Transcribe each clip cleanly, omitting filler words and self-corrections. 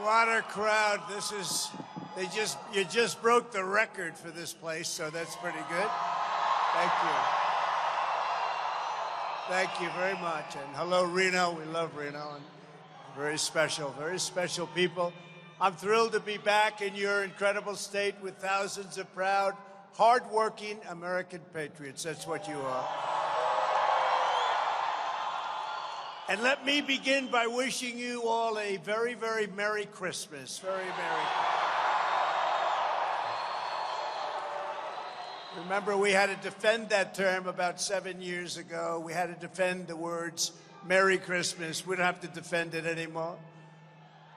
What a crowd. You just broke the record for this place, so that's pretty good. Thank you. Thank you very much. And hello, Reno. We love Reno. And very special people. I'm thrilled to be back in your incredible state with thousands of proud, hardworking American patriots. That's what you are. And let me begin by wishing you all a very, very Merry Christmas. Very Merry Christmas. Remember, we had to defend that term about 7 years ago. We had to defend the words Merry Christmas. We don't have to defend it anymore.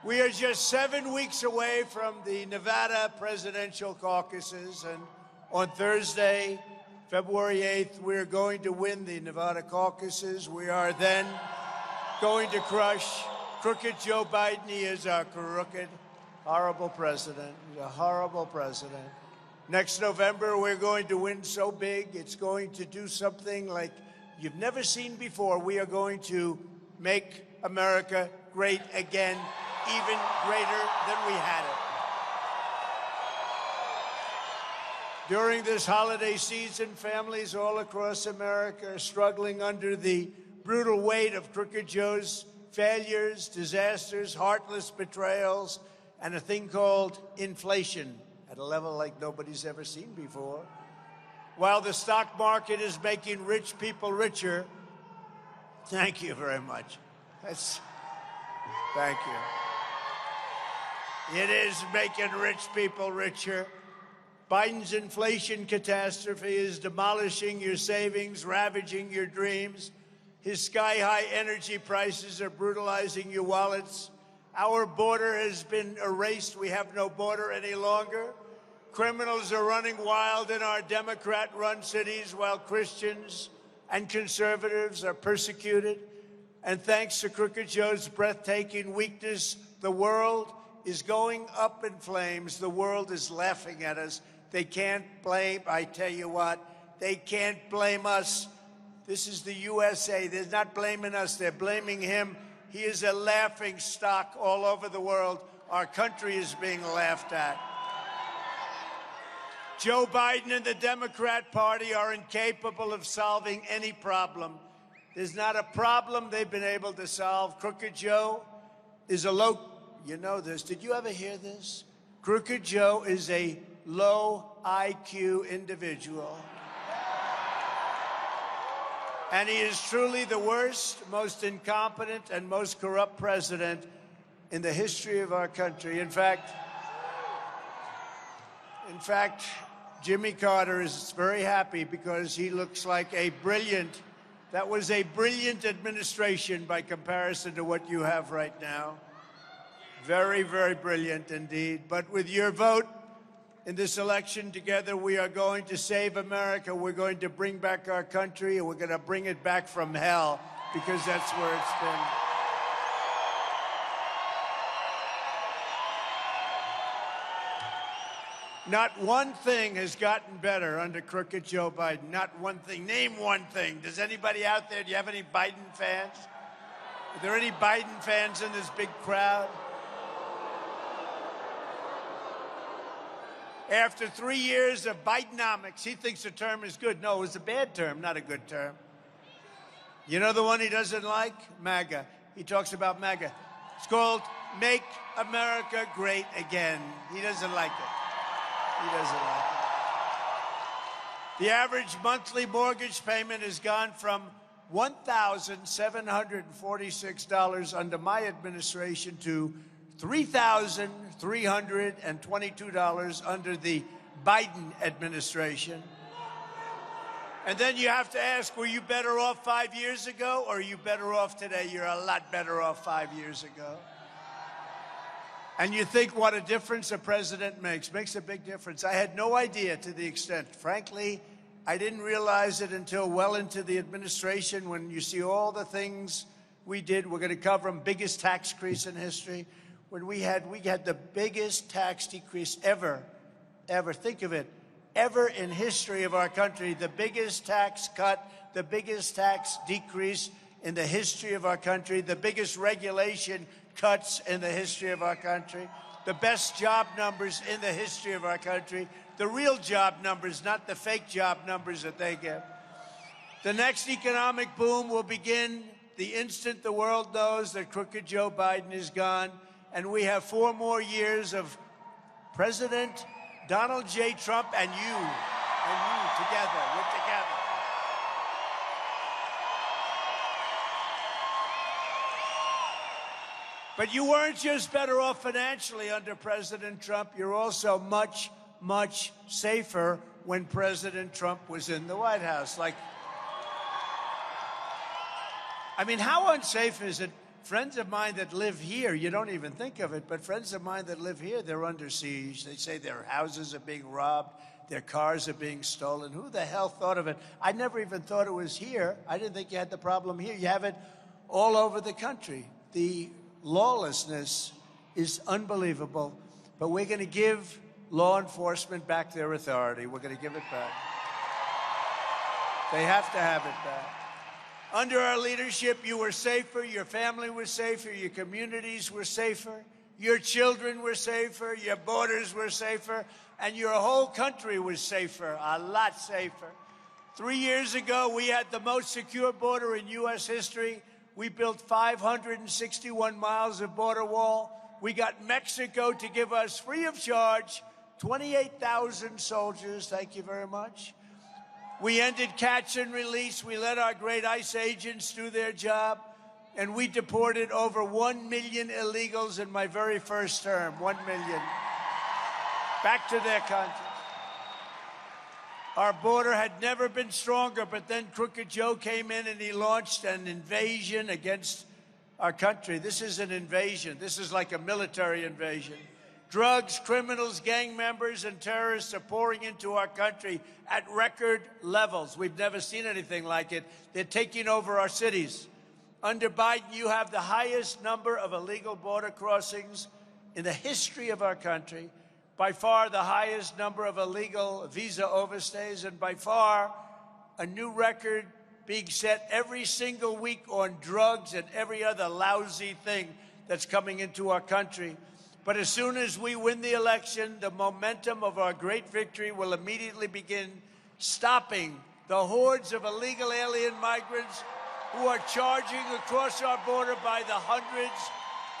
We are just 7 weeks away from the Nevada presidential caucuses, and on Thursday, February 8th, we're going to win the Nevada caucuses. We are then going to crush crooked Joe Biden. He is our crooked, horrible president. He's a horrible president. Next November, we're going to win so big, it's going to do something like you've never seen before. We are going to make America great again, even greater than we had it. During this holiday season, families all across America are struggling under the brutal weight of Crooked Joe's failures, disasters, heartless betrayals, and a thing called inflation at a level like nobody's ever seen before. While the stock market is making rich people richer, thank you very much. Thank you. It is making rich people richer. Biden's inflation catastrophe is demolishing your savings, ravaging your dreams. His sky-high energy prices are brutalizing your wallets. Our border has been erased. We have no border any longer. Criminals are running wild in our Democrat-run cities while Christians and conservatives are persecuted. And thanks to Crooked Joe's breathtaking weakness, the world is going up in flames. The world is laughing at us. They can't blame, I tell you what, they can't blame us. This is the USA. They're not blaming us. They're blaming him. He is a laughing stock all over the world. Our country is being laughed at. Joe Biden and the Democrat Party are incapable of solving any problem. There's not a problem they've been able to solve. Crooked Joe is you know this. Did you ever hear this? Crooked Joe is a low IQ individual. And he is truly the worst, most incompetent, and most corrupt president in the history of our country. In fact, Jimmy Carter is very happy because he looks like that was a brilliant administration by comparison to what you have right now. Very, very brilliant indeed. But with your vote in this election, together we are going to save America. We're going to bring back our country, and we're going to bring it back from hell, because that's where it's been. Not one thing has gotten better under Crooked Joe Biden. Not one thing. Name one thing. Does anybody out there, do you have any Biden fans? Are there any Biden fans in this big crowd? After 3 years of Bidenomics, he thinks the term is good. No, it was a bad term, not a good term. You know the one he doesn't like? MAGA. He talks about MAGA. It's called Make America Great Again. He doesn't like it. He doesn't like it. The average monthly mortgage payment has gone from $1,746 under my administration to $3,322 under the Biden administration. And then you have to ask, were you better off 5 years ago, or are you better off today? You're a lot better off 5 years ago. And you think what a difference a president makes. Makes a big difference. I had no idea to the extent. Frankly, I didn't realize it until well into the administration, when you see all the things we did. We're going to cover them. Biggest tax increase in history. When we had the biggest tax decrease ever, think of it, ever in history of our country, the biggest tax cut, the biggest tax decrease in the history of our country, the biggest regulation cuts in the history of our country, the best job numbers in the history of our country, the real job numbers, not the fake job numbers that they give. The next economic boom will begin the instant the world knows that crooked Joe Biden is gone, and we have 4 more years of President Donald J. Trump and you together. We're together. But you weren't just better off financially under President Trump. You're also much, much safer when President Trump was in the White House. I mean, how unsafe is it? Friends of mine that live here, you don't even think of it, but friends of mine that live here, they're under siege. They say their houses are being robbed, their cars are being stolen. Who the hell thought of it? I never even thought it was here. I didn't think you had the problem here. You have it all over the country. The lawlessness is unbelievable, but we're going to give law enforcement back their authority. We're going to give it back. They have to have it back. Under our leadership, you were safer, your family was safer, your communities were safer, your children were safer, your borders were safer, and your whole country was safer, a lot safer. 3 years ago, we had the most secure border in U.S. history. We built 561 miles of border wall. We got Mexico to give us, free of charge, 28,000 soldiers. Thank you very much. We ended catch and release. We let our great ICE agents do their job. And we deported over 1 million illegals in my very first term. 1 million. Back to their country. Our border had never been stronger, but then Crooked Joe came in and he launched an invasion against our country. This is an invasion. This is like a military invasion. Drugs, criminals, gang members, and terrorists are pouring into our country at record levels. We've never seen anything like it. They're taking over our cities. Under Biden, you have the highest number of illegal border crossings in the history of our country, by far the highest number of illegal visa overstays, and by far a new record being set every single week on drugs and every other lousy thing that's coming into our country. But as soon as we win the election, the momentum of our great victory will immediately begin stopping the hordes of illegal alien migrants who are charging across our border by the hundreds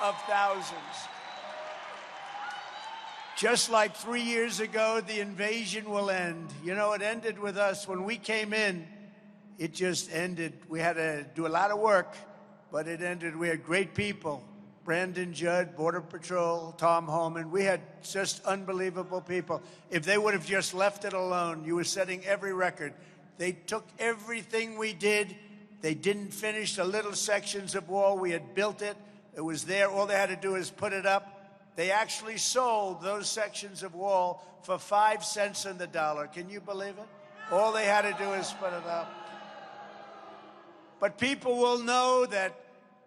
of thousands. Just like 3 years ago, the invasion will end. You know, it ended with us. When we came in, it just ended. We had to do a lot of work, but it ended. We had great people. Brandon Judd, Border Patrol, Tom Homan. We had just unbelievable people. If they would have just left it alone, you were setting every record. They took everything we did. They didn't finish the little sections of wall. We had built it. It was there. All they had to do is put it up. They actually sold those sections of wall for 5 cents on the dollar. Can you believe it? All they had to do is put it up. But people will know that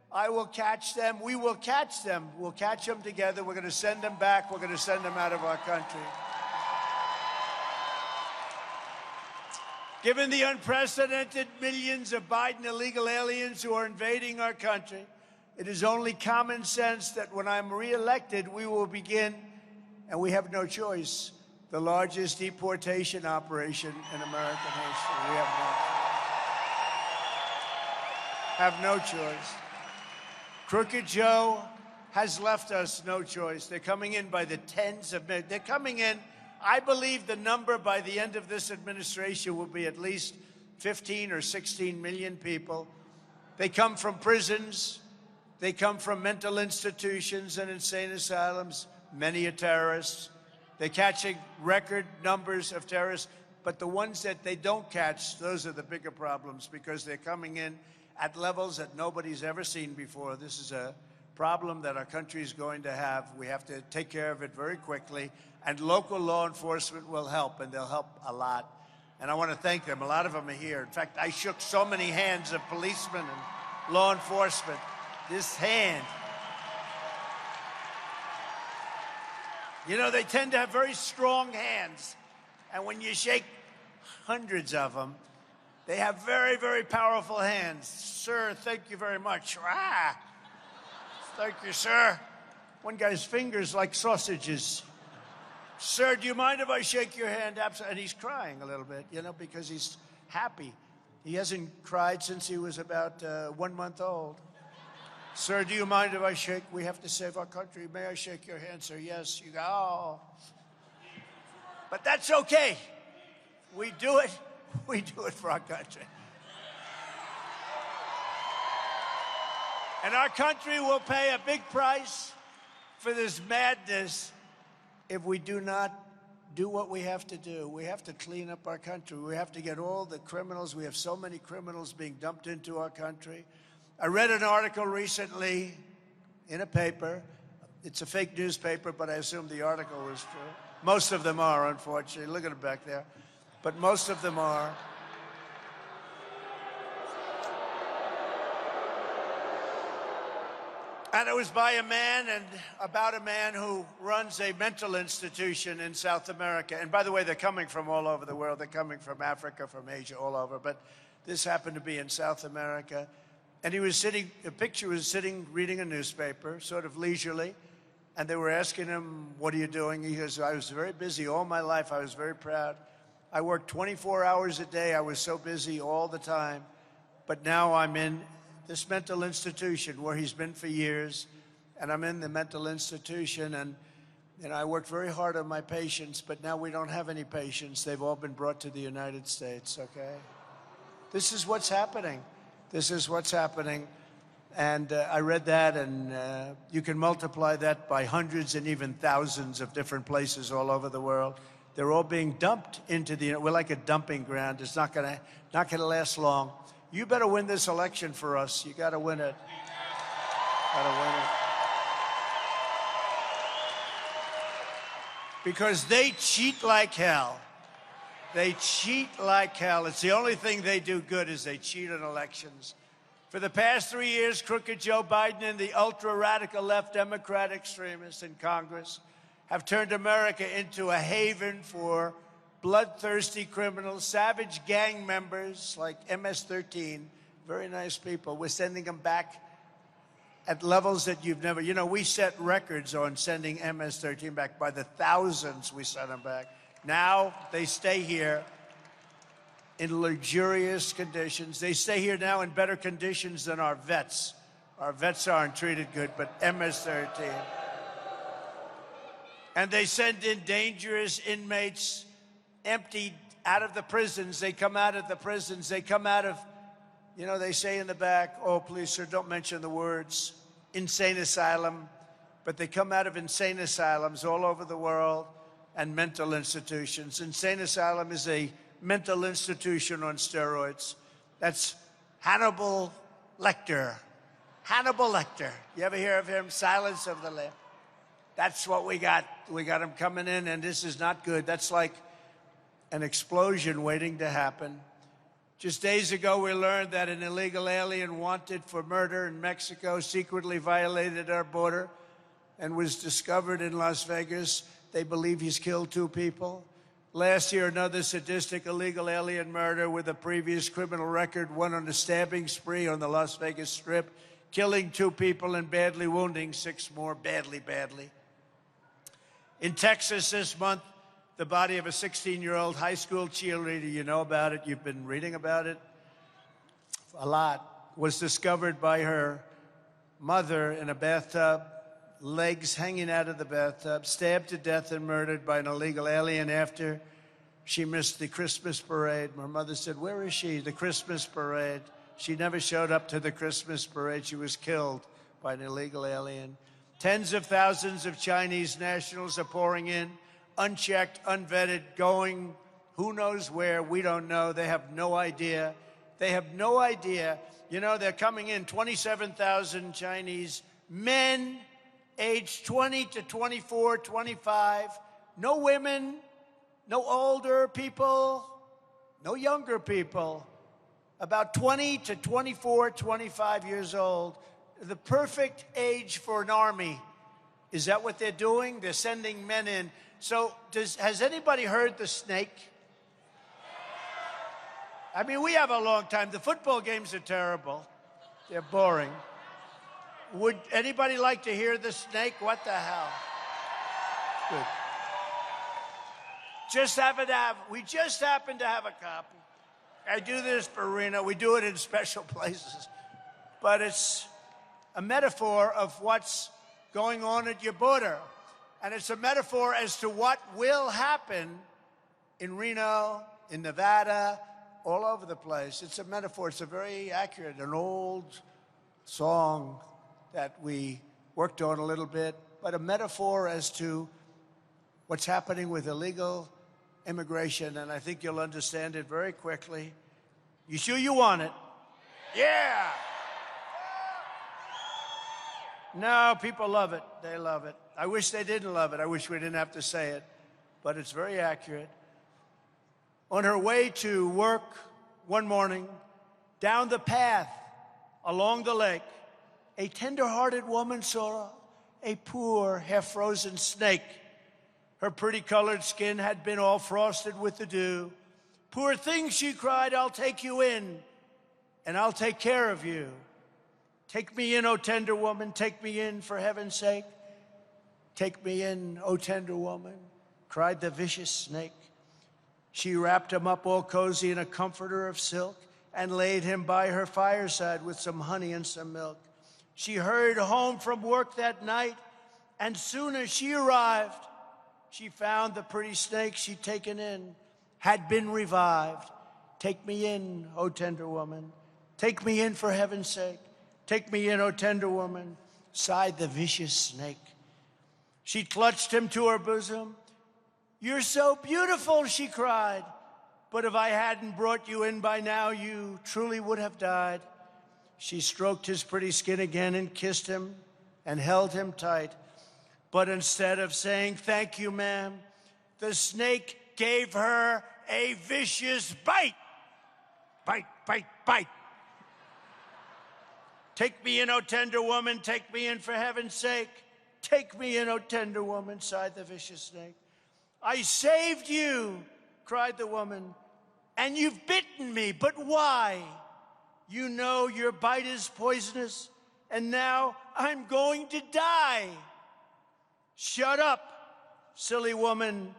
I will catch them. We will catch them. We'll catch them together. We're going to send them back. We're going to send them out of our country. Given the unprecedented millions of Biden illegal aliens who are invading our country, it is only common sense that when I'm reelected, we will begin, and we have no choice, the largest deportation operation in American history. We have no choice. Crooked Joe has left us no choice. They're coming in by the tens of millions. They're coming in. I believe the number by the end of this administration will be at least 15 or 16 million people. They come from prisons. They come from mental institutions and insane asylums. Many are terrorists. They're catching record numbers of terrorists. But the ones that they don't catch, those are the bigger problems, because they're coming in at levels that nobody's ever seen before. This is a problem that our country is going to have. We have to take care of it very quickly, and local law enforcement will help, and they'll help a lot. And I want to thank them. A lot of them are here. In fact, I shook so many hands of policemen and law enforcement. This hand. You know, they tend to have very strong hands, and when you shake hundreds of them, They have very, very powerful hands. Sir, thank you very much. Ah, thank you, sir. One guy's fingers like sausages. Sir, do you mind if I shake your hand? And he's crying a little bit, you know, because he's happy. He hasn't cried since he was about 1 month old. Sir, do you mind if I shake? We have to save our country. May I shake your hand, sir? Yes. You go, oh. But that's okay. We do it. We do it for our country. And our country will pay a big price for this madness if we do not do what we have to do. We have to clean up our country. We have to get all the criminals. We have so many criminals being dumped into our country. I read an article recently in a paper. It's a fake newspaper, but I assume the article was true. Most of them are, unfortunately. Look at it back there. But most of them are. And it was by a man and about a man who runs a mental institution in South America. And by the way, they're coming from all over the world. They're coming from Africa, from Asia, all over. But this happened to be in South America. And he was sitting, a picture was sitting, reading a newspaper, sort of leisurely. And they were asking him, what are you doing? He goes, I was very busy all my life. I was very proud. I worked 24 hours a day. I was so busy all the time. But now I'm in this mental institution where he's been for years, and I'm in the mental institution, and I worked very hard on my patients, but now we don't have any patients. They've all been brought to the United States, okay? This is what's happening. This is what's happening. And I read that, and you can multiply that by hundreds and even thousands of different places all over the world. They're all being dumped into the, we're like a dumping ground. It's not gonna last long. You better win this election for us. You gotta win it. Gotta win it. Because they cheat like hell. They cheat like hell. It's the only thing they do good is they cheat in elections. For the past 3 years, crooked Joe Biden and the ultra-radical left Democrat extremists in Congress have turned America into a haven for bloodthirsty criminals, savage gang members like MS-13, very nice people. We're sending them back at levels that you've never, you know, we set records on sending MS-13 back. By the thousands we sent them back. Now they stay here in luxurious conditions. They stay here now in better conditions than our vets. Our vets aren't treated good, but MS-13. And they send in dangerous inmates emptied out of the prisons. They come out of the prisons. They come out of, you know, they say in the back, oh, please, sir, don't mention the words, insane asylum. But they come out of insane asylums all over the world and mental institutions. Insane asylum is a mental institution on steroids. That's Hannibal Lecter. Hannibal Lecter. You ever hear of him? Silence of the Lambs. That's what we got. We got him coming in, and this is not good. That's like an explosion waiting to happen. Just days ago, we learned that an illegal alien wanted for murder in Mexico secretly violated our border and was discovered in Las Vegas. They believe he's killed 2 people. Last year, another sadistic illegal alien murder with a previous criminal record went on a stabbing spree on the Las Vegas Strip, killing 2 people and badly wounding 6 more, badly. In Texas this month, the body of a 16-year-old high school cheerleader, you know about it, you've been reading about it a lot, was discovered by her mother in a bathtub, legs hanging out of the bathtub, stabbed to death and murdered by an illegal alien after she missed the Christmas parade. My mother said, where is she? The Christmas parade. She never showed up to the Christmas parade. She was killed by an illegal alien. Tens of thousands of Chinese nationals are pouring in, unchecked, unvetted, going who knows where. We don't know. They have no idea. They have no idea. You know, they're coming in 27,000 Chinese men, aged 20 to 24, 25. No women, no older people, no younger people. About 20 to 24, 25 years old. The perfect age for an army. Is that what they're doing? They're sending men in. So has anybody heard the snake? I mean, we have a long time. The football games are terrible. They're boring. Would anybody like to hear the snake? What the hell? Good. We just happen to have a copy. I do this for Reno. We do it in special places. But it's a metaphor of what's going on at your border. And it's a metaphor as to what will happen in Reno, in Nevada, all over the place. It's a metaphor. It's a very accurate, an old song that we worked on a little bit, but a metaphor as to what's happening with illegal immigration, and I think you'll understand it very quickly. You sure you want it? Yeah! No, people love it. They love it. I wish they didn't love it. I wish we didn't have to say it, but it's very accurate. On her way to work one morning, down the path along the lake, a tender-hearted woman saw a poor, half-frozen snake. Her pretty colored skin had been all frosted with the dew. "Poor thing," she cried, "I'll take you in, and I'll take care of you. Take me in, O tender woman, take me in, for heaven's sake. Take me in, O tender woman," cried the vicious snake. She wrapped him up all cozy in a comforter of silk and laid him by her fireside with some honey and some milk. She hurried home from work that night, and soon as she arrived, she found the pretty snake she'd taken in had been revived. "Take me in, O tender woman. Take me in, for heaven's sake. Take me in, O tender woman," sighed the vicious snake. She clutched him to her bosom. "You're so beautiful," she cried, "but if I hadn't brought you in by now, you truly would have died." She stroked his pretty skin again and kissed him and held him tight. But instead of saying, "Thank you, ma'am," the snake gave her a vicious bite. Bite, bite, bite. "Take me in, O tender woman, take me in, for heaven's sake. Take me in, O tender woman," sighed the vicious snake. "I saved you," cried the woman, "and you've bitten me, but why? You know your bite is poisonous, and now I'm going to die." "Shut up, silly woman,"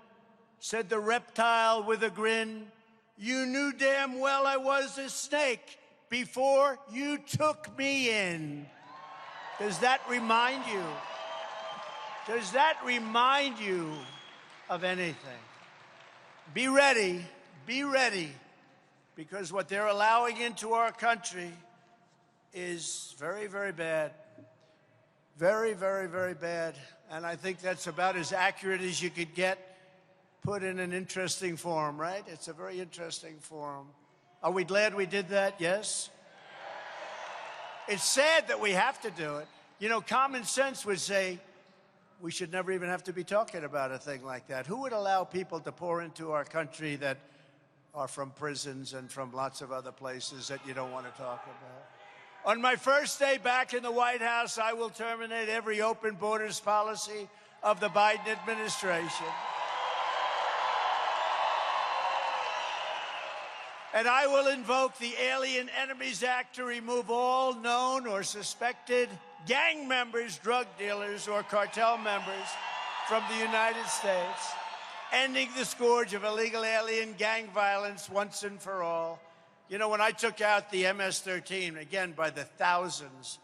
said the reptile with a grin. "You knew damn well I was a snake before you took me in." Does that remind you? Does that remind you of anything? Be ready, because what they're allowing into our country is very, very bad. Very, very, very bad. And I think that's about as accurate as you could get, put in an interesting form, right? It's a very interesting form. Are we glad we did that? Yes? It's sad that we have to do it. You know, common sense would say we should never even have to be talking about a thing like that. Who would allow people to pour into our country that are from prisons and from lots of other places that you don't want to talk about? On my first day back in the White House, I will terminate every open borders policy of the Biden administration. And I will invoke the Alien Enemies Act to remove all known or suspected gang members, drug dealers, or cartel members from the United States, ending the scourge of illegal alien gang violence once and for all. You know, when I took out the MS-13, again, by the thousands,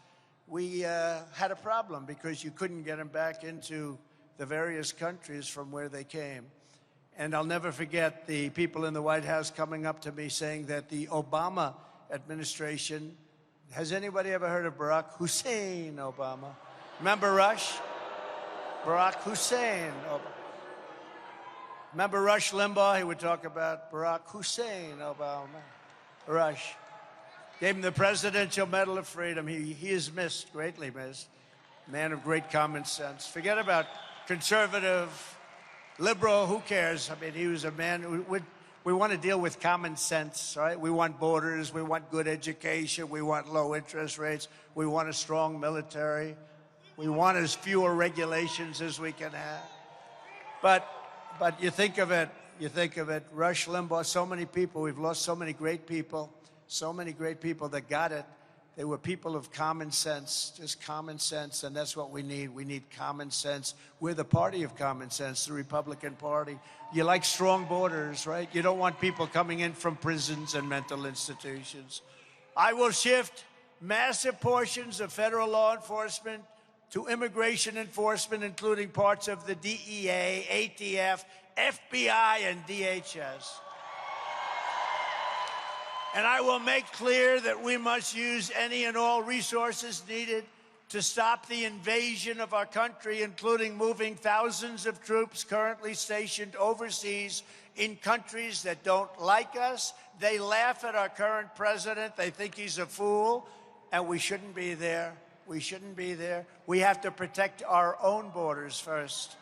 we had a problem because you couldn't get them back into the various countries from where they came. And I'll never forget the people in the White House coming up to me saying that the Obama administration, has anybody ever heard of Barack Hussein Obama? Remember Rush? Barack Hussein Obama. Remember Rush Limbaugh? He would talk about Barack Hussein Obama. Rush. Gave him the Presidential Medal of Freedom. He is missed, greatly missed. Man of great common sense. Forget about conservative, liberal, who cares? I mean, he was a man. We want to deal with common sense, right? We want borders. We want good education. We want low interest rates. We want a strong military. We want as fewer regulations as we can have. But you think of it, you think of it, Rush Limbaugh, so many people, we've lost so many great people that got it. They were people of common sense, just common sense, and that's what we need. We need common sense. We're the party of common sense, the Republican Party. You like strong borders, right? You don't want people coming in from prisons and mental institutions. I will shift massive portions of federal law enforcement to immigration enforcement, including parts of the DEA, ATF, FBI, and DHS. And I will make clear that we must use any and all resources needed to stop the invasion of our country, including moving thousands of troops currently stationed overseas in countries that don't like us. They laugh at our current president. They think he's a fool, and we shouldn't be there. We shouldn't be there. We have to protect our own borders first.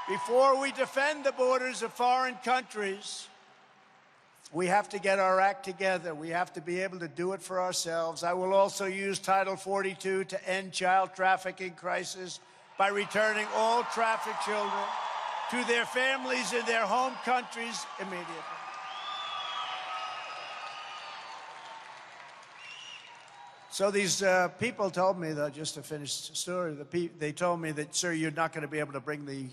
Before we defend the borders of foreign countries, we have to get our act together. We have to be able to do it for ourselves. I will also use Title 42 to end child trafficking crisis by returning all trafficked children to their families in their home countries immediately. So these people told me, though, just to finish the story, they told me that, sir, you're not going to be able to bring the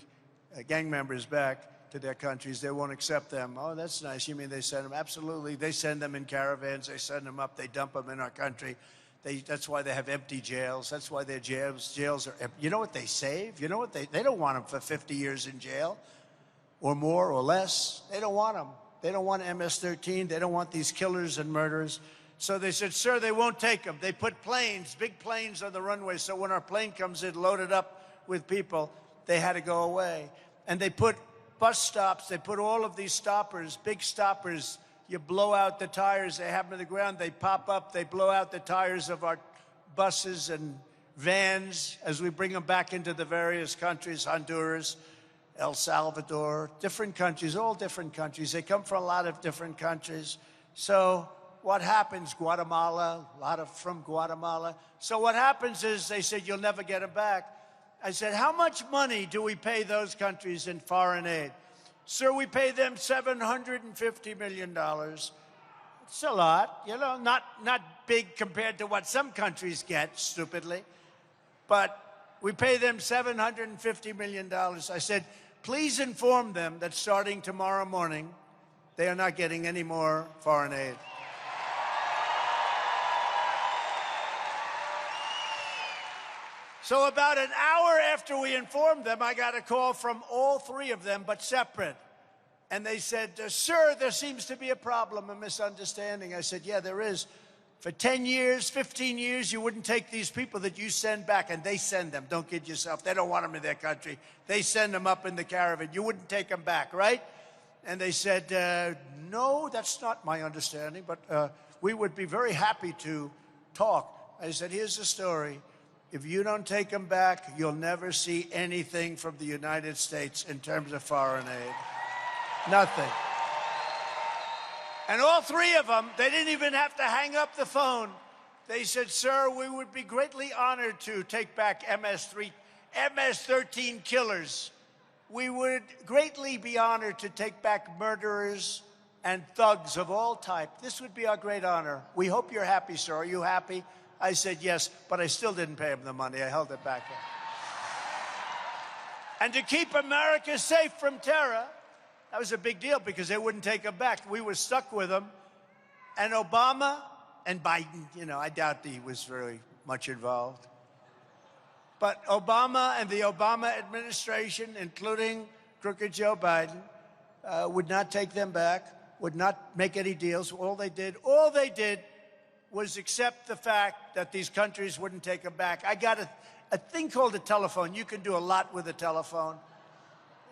gang members back to their countries. They won't accept them. Oh, that's nice. You mean they send them? Absolutely. They send them in caravans. They send them up. They dump them in our country. That's why they have empty jails. That's why their jails are empty. You know what they save? You know what they don't want them for 50 years in jail or more or less. They don't want them. They don't want MS-13. They don't want these killers and murderers. So they said, sir, they won't take them. They put planes, big planes on the runway. So when our plane comes in loaded up with people, they had to go away. And they put bus stops, they put all of these stoppers, big stoppers. You blow out the tires, they have them on the ground, they pop up, they blow out the tires of our buses and vans as we bring them back into the various countries, Honduras, El Salvador, different countries, all different countries. They come from a lot of different countries. So what happens? Guatemala, a lot of from Guatemala. So what happens is they said, you'll never get them back. I said, how much money do we pay those countries in foreign aid? Sir, we pay them $750 million. It's a lot, you know, not big compared to what some countries get, stupidly. But we pay them $750 million. I said, please inform them that starting tomorrow morning, they are not getting any more foreign aid. So about an hour after we informed them, I got a call from all three of them, but separate. And they said, sir, there seems to be a problem, a misunderstanding. I said, yeah, there is. For 10 years, 15 years, you wouldn't take these people that you send back, and they send them. Don't kid yourself. They don't want them in their country. They send them up in the caravan. You wouldn't take them back, right? And they said, no, that's not my understanding, but we would be very happy to talk. I said, here's the story. If you don't take them back, you'll never see anything from the United States in terms of foreign aid. Nothing. And all three of them, they didn't even have to hang up the phone. They said, sir, we would be greatly honored to take back MS-13 killers. We would greatly be honored to take back murderers and thugs of all type. This would be our great honor. We hope you're happy, sir. Are you happy? I said yes, but I still didn't pay him the money. I held it back. And to keep America safe from terror, that was a big deal because they wouldn't take them back. We were stuck with them. And Obama and Biden, you know, I doubt he was very much involved. But Obama and the Obama administration, including crooked Joe Biden, would not take them back, would not make any deals. All they did was accept the fact that these countries wouldn't take them back. I got a thing called a telephone. You can do a lot with a telephone.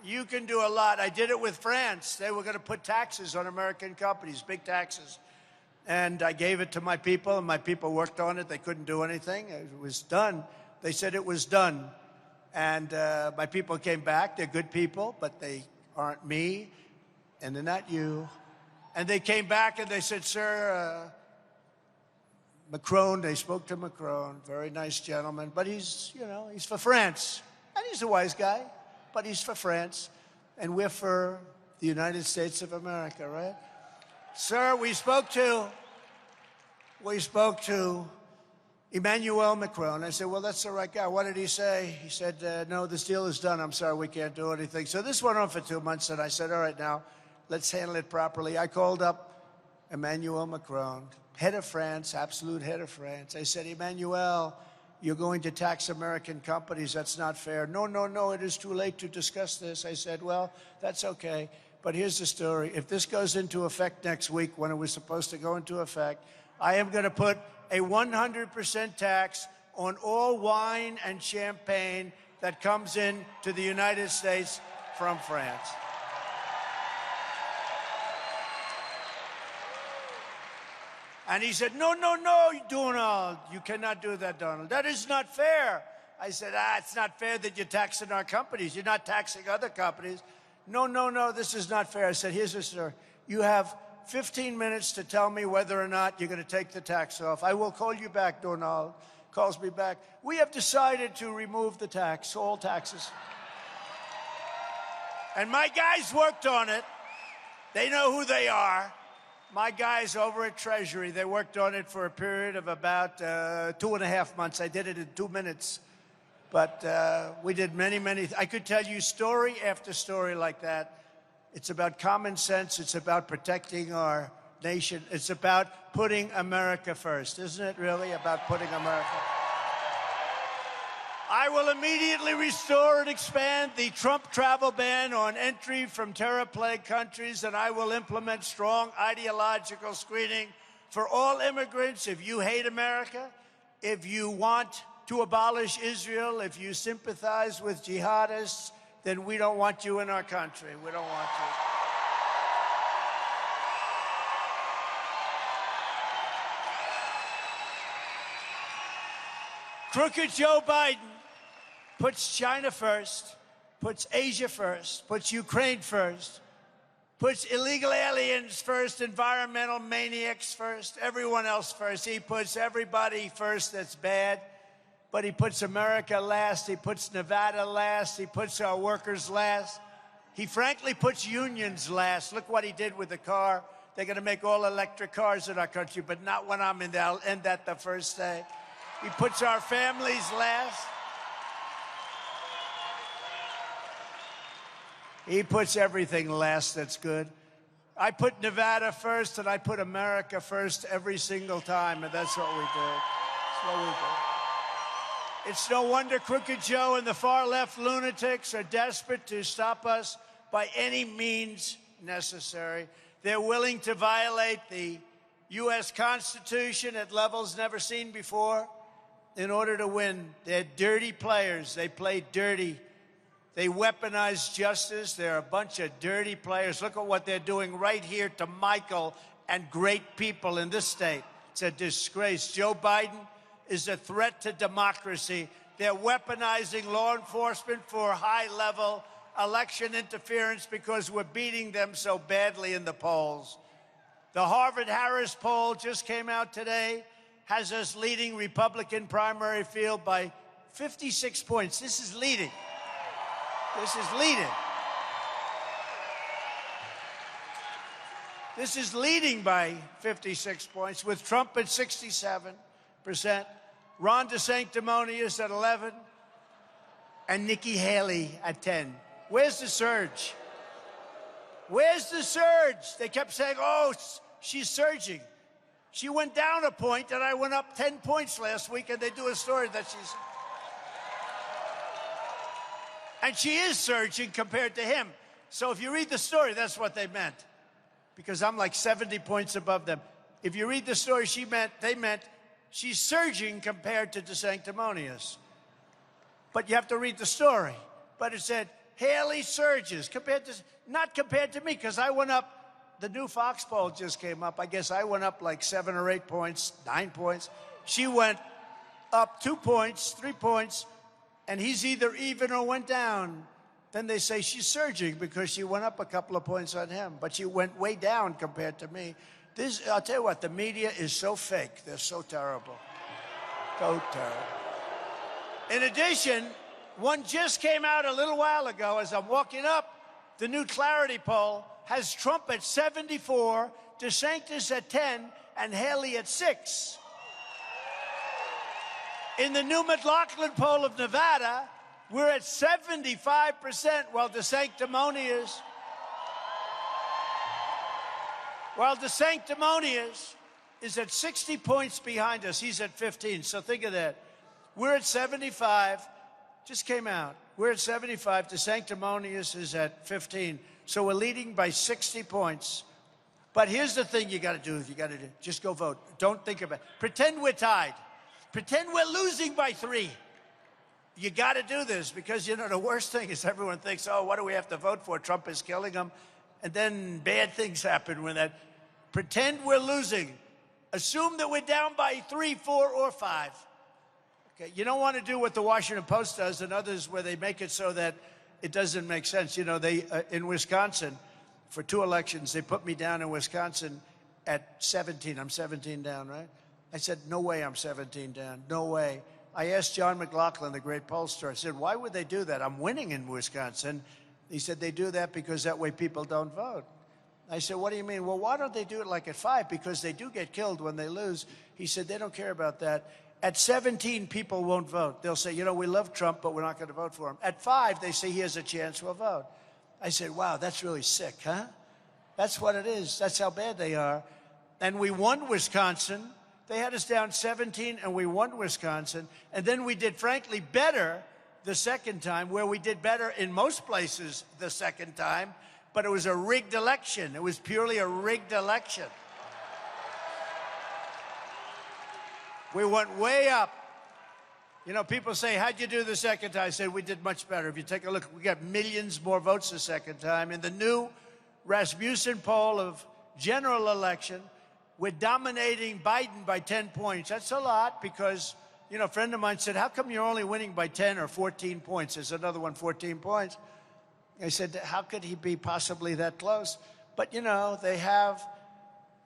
You can do a lot. I did it with France. They were going to put taxes on American companies, big taxes. And I gave it to my people, and my people worked on it. They couldn't do anything. It was done. They said it was done. And my people came back. They're good people, but they aren't me, and they're not you. And they came back, and they said, sir, Macron, they spoke to Macron, very nice gentleman, but he's, you know, he's for France. And he's a wise guy, but he's for France. and we're for the United States of America, right? Sir, we spoke to Emmanuel Macron. I said, well, that's the right guy. What did he say? He said, no, this deal is done. I'm sorry, we can't do anything. So this went on for 2 months, and I said, all right, now, let's handle it properly. I called up Emmanuel Macron, head of France, absolute head of France. I said, Emmanuel, you're going to tax American companies. That's not fair. No, no, no, it is too late to discuss this. I said, well, that's okay. But here's the story. If this goes into effect next week, when it was supposed to go into effect, I am going to put a 100% tax on all wine and champagne that comes in to the United States from France. And he said, no, no, no, Donald, you cannot do that, Donald. That is not fair. I said, it's not fair that you're taxing our companies. You're not taxing other companies. No, no, no, this is not fair. I said, here's the story. You have 15 minutes to tell me whether or not you're going to take the tax off. I will call you back, Donald. Calls me back. We have decided to remove the tax, all taxes. And my guys worked on it. They know who they are. My guys over at Treasury, they worked on it for a period of about 2.5 months. I did it in 2 minutes. But we did many. I could tell you story after story like that. It's about common sense. It's about protecting our nation. It's about putting America first. Isn't it really about putting America? I will immediately restore and expand the Trump travel ban on entry from terror-plagued countries, and I will implement strong ideological screening for all immigrants. If you hate America, if you want to abolish Israel, if you sympathize with jihadists, then we don't want you in our country. We don't want you. Crooked Joe Biden puts China first, puts Asia first, puts Ukraine first, puts illegal aliens first, environmental maniacs first, everyone else first. He puts everybody first that's bad, but he puts America last. He puts Nevada last. He puts our workers last. He frankly puts unions last. Look what he did with the car. They're going to make all electric cars in our country, but not when I'm in there. I'll end that the first day. He puts our families last. He puts everything last that's good. I put Nevada first, and I put America first every single time, and that's what we do. That's what we do. It's no wonder Crooked Joe and the far-left lunatics are desperate to stop us by any means necessary. They're willing to violate the U.S. Constitution at levels never seen before in order to win. They're dirty players. They play dirty. They weaponize justice. They're a bunch of dirty players. Look at what they're doing right here to Michael and great people in this state. It's a disgrace. Joe Biden is a threat to democracy. They're weaponizing law enforcement for high-level election interference because we're beating them so badly in the polls. The Harvard-Harris poll just came out today, has us leading Republican primary field by 56 points. This is leading. This is leading. This is leading by 56 points, with Trump at 67%, Ron DeSanctimonious at 11%, and Nikki Haley at 10%. Where's the surge? Where's the surge? They kept saying, oh, she's surging. She went down a point, and I went up 10 points last week, and they do a story that she's... And she is surging compared to him. So if you read the story, that's what they meant. Because I'm like 70 points above them. If you read the story, they meant she's surging compared to DeSanctimonious. But you have to read the story. But it said, Haley surges, not compared to me, because I went up, the new Fox poll just came up. I guess I went up like 7 or 8 points, 9 points. She went up 2 points, 3 points, and he's either even or went down. Then they say she's surging because she went up a couple of points on him, but she went way down compared to me. I'll tell you what, the media is so fake. They're so terrible. So terrible. In addition, one just came out a little while ago as I'm walking up the new Clarity poll has Trump at 74, DeSantis at 10, and Haley at 6. In the new McLaughlin poll of Nevada, we're at 75%, while DeSanctimonious is at 60 points behind us. He's at 15, so think of that. We're at 75, just came out. We're at 75, DeSanctimonious is at 15. So we're leading by 60 points. But here's the thing you got to do. Just go vote. Don't think about it. Pretend we're tied. Pretend we're losing by 3. You got to do this because, you know, the worst thing is everyone thinks, oh, what do we have to vote for? Trump is killing them. And then bad things happen when that. Pretend we're losing. Assume that we're down by 3, 4, or 5. Okay, you don't want to do what the Washington Post does and others where they make it so that it doesn't make sense. You know, they in Wisconsin, for 2 elections, they put me down in Wisconsin at 17. I'm 17 down, right? I said, no way I'm 17 down. No way. I asked John McLaughlin, the great pollster, I said, why would they do that? I'm winning in Wisconsin. He said, they do that because that way people don't vote. I said, what do you mean? Well, why don't they do it like at 5? Because they do get killed when they lose. He said, they don't care about that. At 17, people won't vote. They'll say, you know, we love Trump, but we're not going to vote for him. At 5, they say he has a chance, we'll vote. I said, wow, that's really sick, huh? That's what it is. That's how bad they are. And we won Wisconsin. They had us down 17, and we won Wisconsin. And then we did, frankly, better the second time, where we did better in most places the second time, but it was a rigged election. It was purely a rigged election. We went way up. You know, people say, how'd you do the second time? I said, we did much better. If you take a look, we got millions more votes the second time. In the new Rasmussen poll of general election, we're dominating Biden by 10 points. That's a lot because, you know, a friend of mine said, how come you're only winning by 10 or 14 points? There's another one, 14 points. I said, how could he be possibly that close? But, you know, they have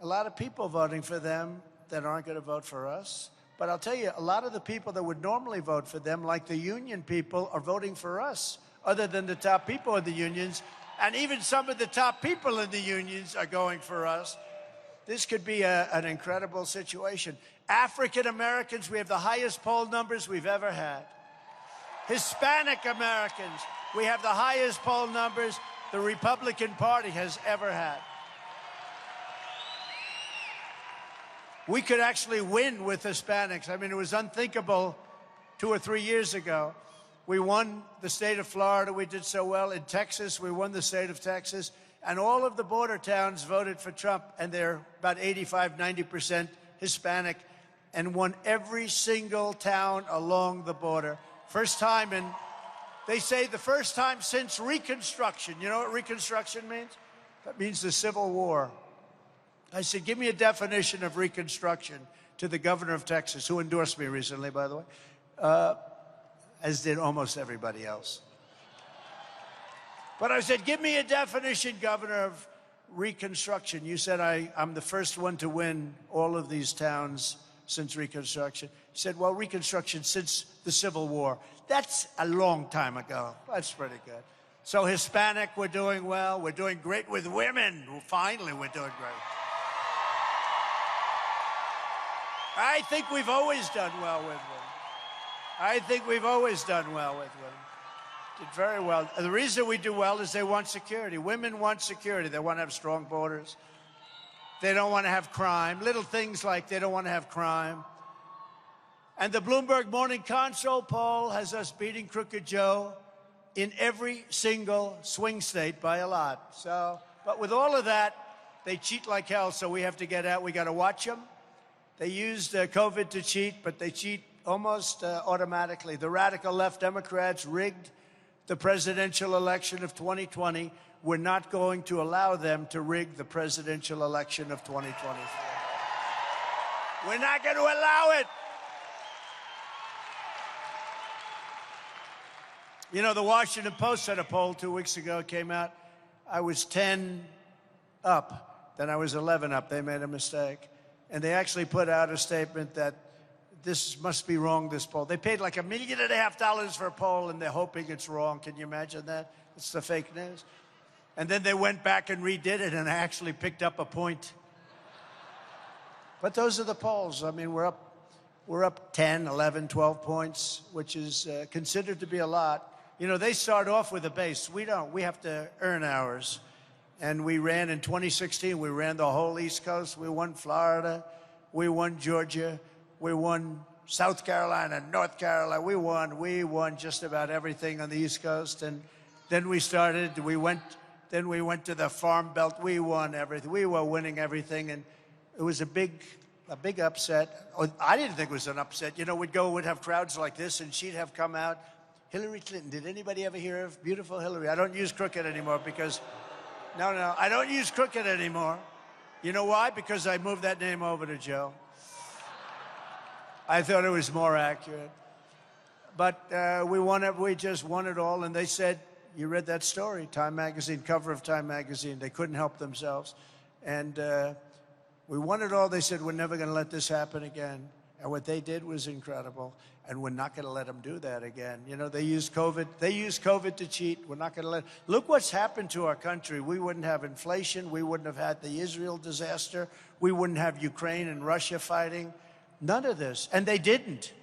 a lot of people voting for them that aren't going to vote for us. But I'll tell you, a lot of the people that would normally vote for them, like the union people, are voting for us, other than the top people in the unions. And even some of the top people in the unions are going for us. This could be an incredible situation. African Americans, we have the highest poll numbers we've ever had. Hispanic Americans, we have the highest poll numbers the Republican Party has ever had. We could actually win with Hispanics. I mean, it was unthinkable 2 or 3 years ago. We won the state of Florida. We did so well. In Texas, we won the state of Texas. And all of the border towns voted for Trump, and they're about 85, 90% Hispanic, and won every single town along the border. First time in, they say the first time since Reconstruction. You know what Reconstruction means? That means the Civil War. I said, give me a definition of Reconstruction to the governor of Texas, who endorsed me recently, by the way, as did almost everybody else. But I said, give me a definition, Governor, of Reconstruction. You said I'm the first one to win all of these towns since Reconstruction. He said, well, Reconstruction since the Civil War. That's a long time ago. That's pretty good. So Hispanic, we're doing well. We're doing great with women. Well, finally, we're doing great. I think we've always done well with women. I think we've always done well with women. Did very well. And the reason we do well is they want security. Women want security. They want to have strong borders. They don't want to have crime. Little things like they don't want to have crime. And the Bloomberg Morning Console poll has us beating Crooked Joe in every single swing state by a lot. So, but with all of that, they cheat like hell, so we have to get out. We got to watch them. They used COVID to cheat, but they cheat almost automatically. The radical left Democrats rigged the presidential election of 2020. We're not going to allow them to rig the presidential election of 2024. We're not going to allow it. You know, the Washington Post had a poll 2 weeks ago. It came out. I was 10 up. Then I was 11 up. They made a mistake. And they actually put out a statement that this must be wrong, this poll. They paid like $1.5 million for a poll, and they're hoping it's wrong. Can you imagine that? It's the fake news. And then they went back and redid it, and I actually picked up a point. But those are the polls. I mean, we're up 10, 11, 12 points, which is considered to be a lot. You know, they start off with a base. We don't. We have to earn ours. And we ran in 2016, we ran the whole East Coast. We won Florida. We won Georgia. We won South Carolina, North Carolina. We won just about everything on the East Coast. And then we went to the Farm Belt. We won everything. We were winning everything. And it was a big upset. I didn't think it was an upset. You know, we'd have crowds like this, and she'd have come out. Hillary Clinton. Did anybody ever hear of beautiful Hillary? I don't use crooked anymore because, no, I don't use crooked anymore. You know why? Because I moved that name over to Joe. I thought it was more accurate. But we just won it all, and they said, you read that story, Time Magazine, cover of Time Magazine. They couldn't help themselves. And we won it all. They said, we're never going to let this happen again. And what they did was incredible. And we're not going to let them do that again. You know, they used COVID. They used COVID to cheat. We're not going to let. Look what's happened to our country. We wouldn't have inflation. We wouldn't have had the Israel disaster. We wouldn't have Ukraine and Russia fighting. None of this. And they didn't.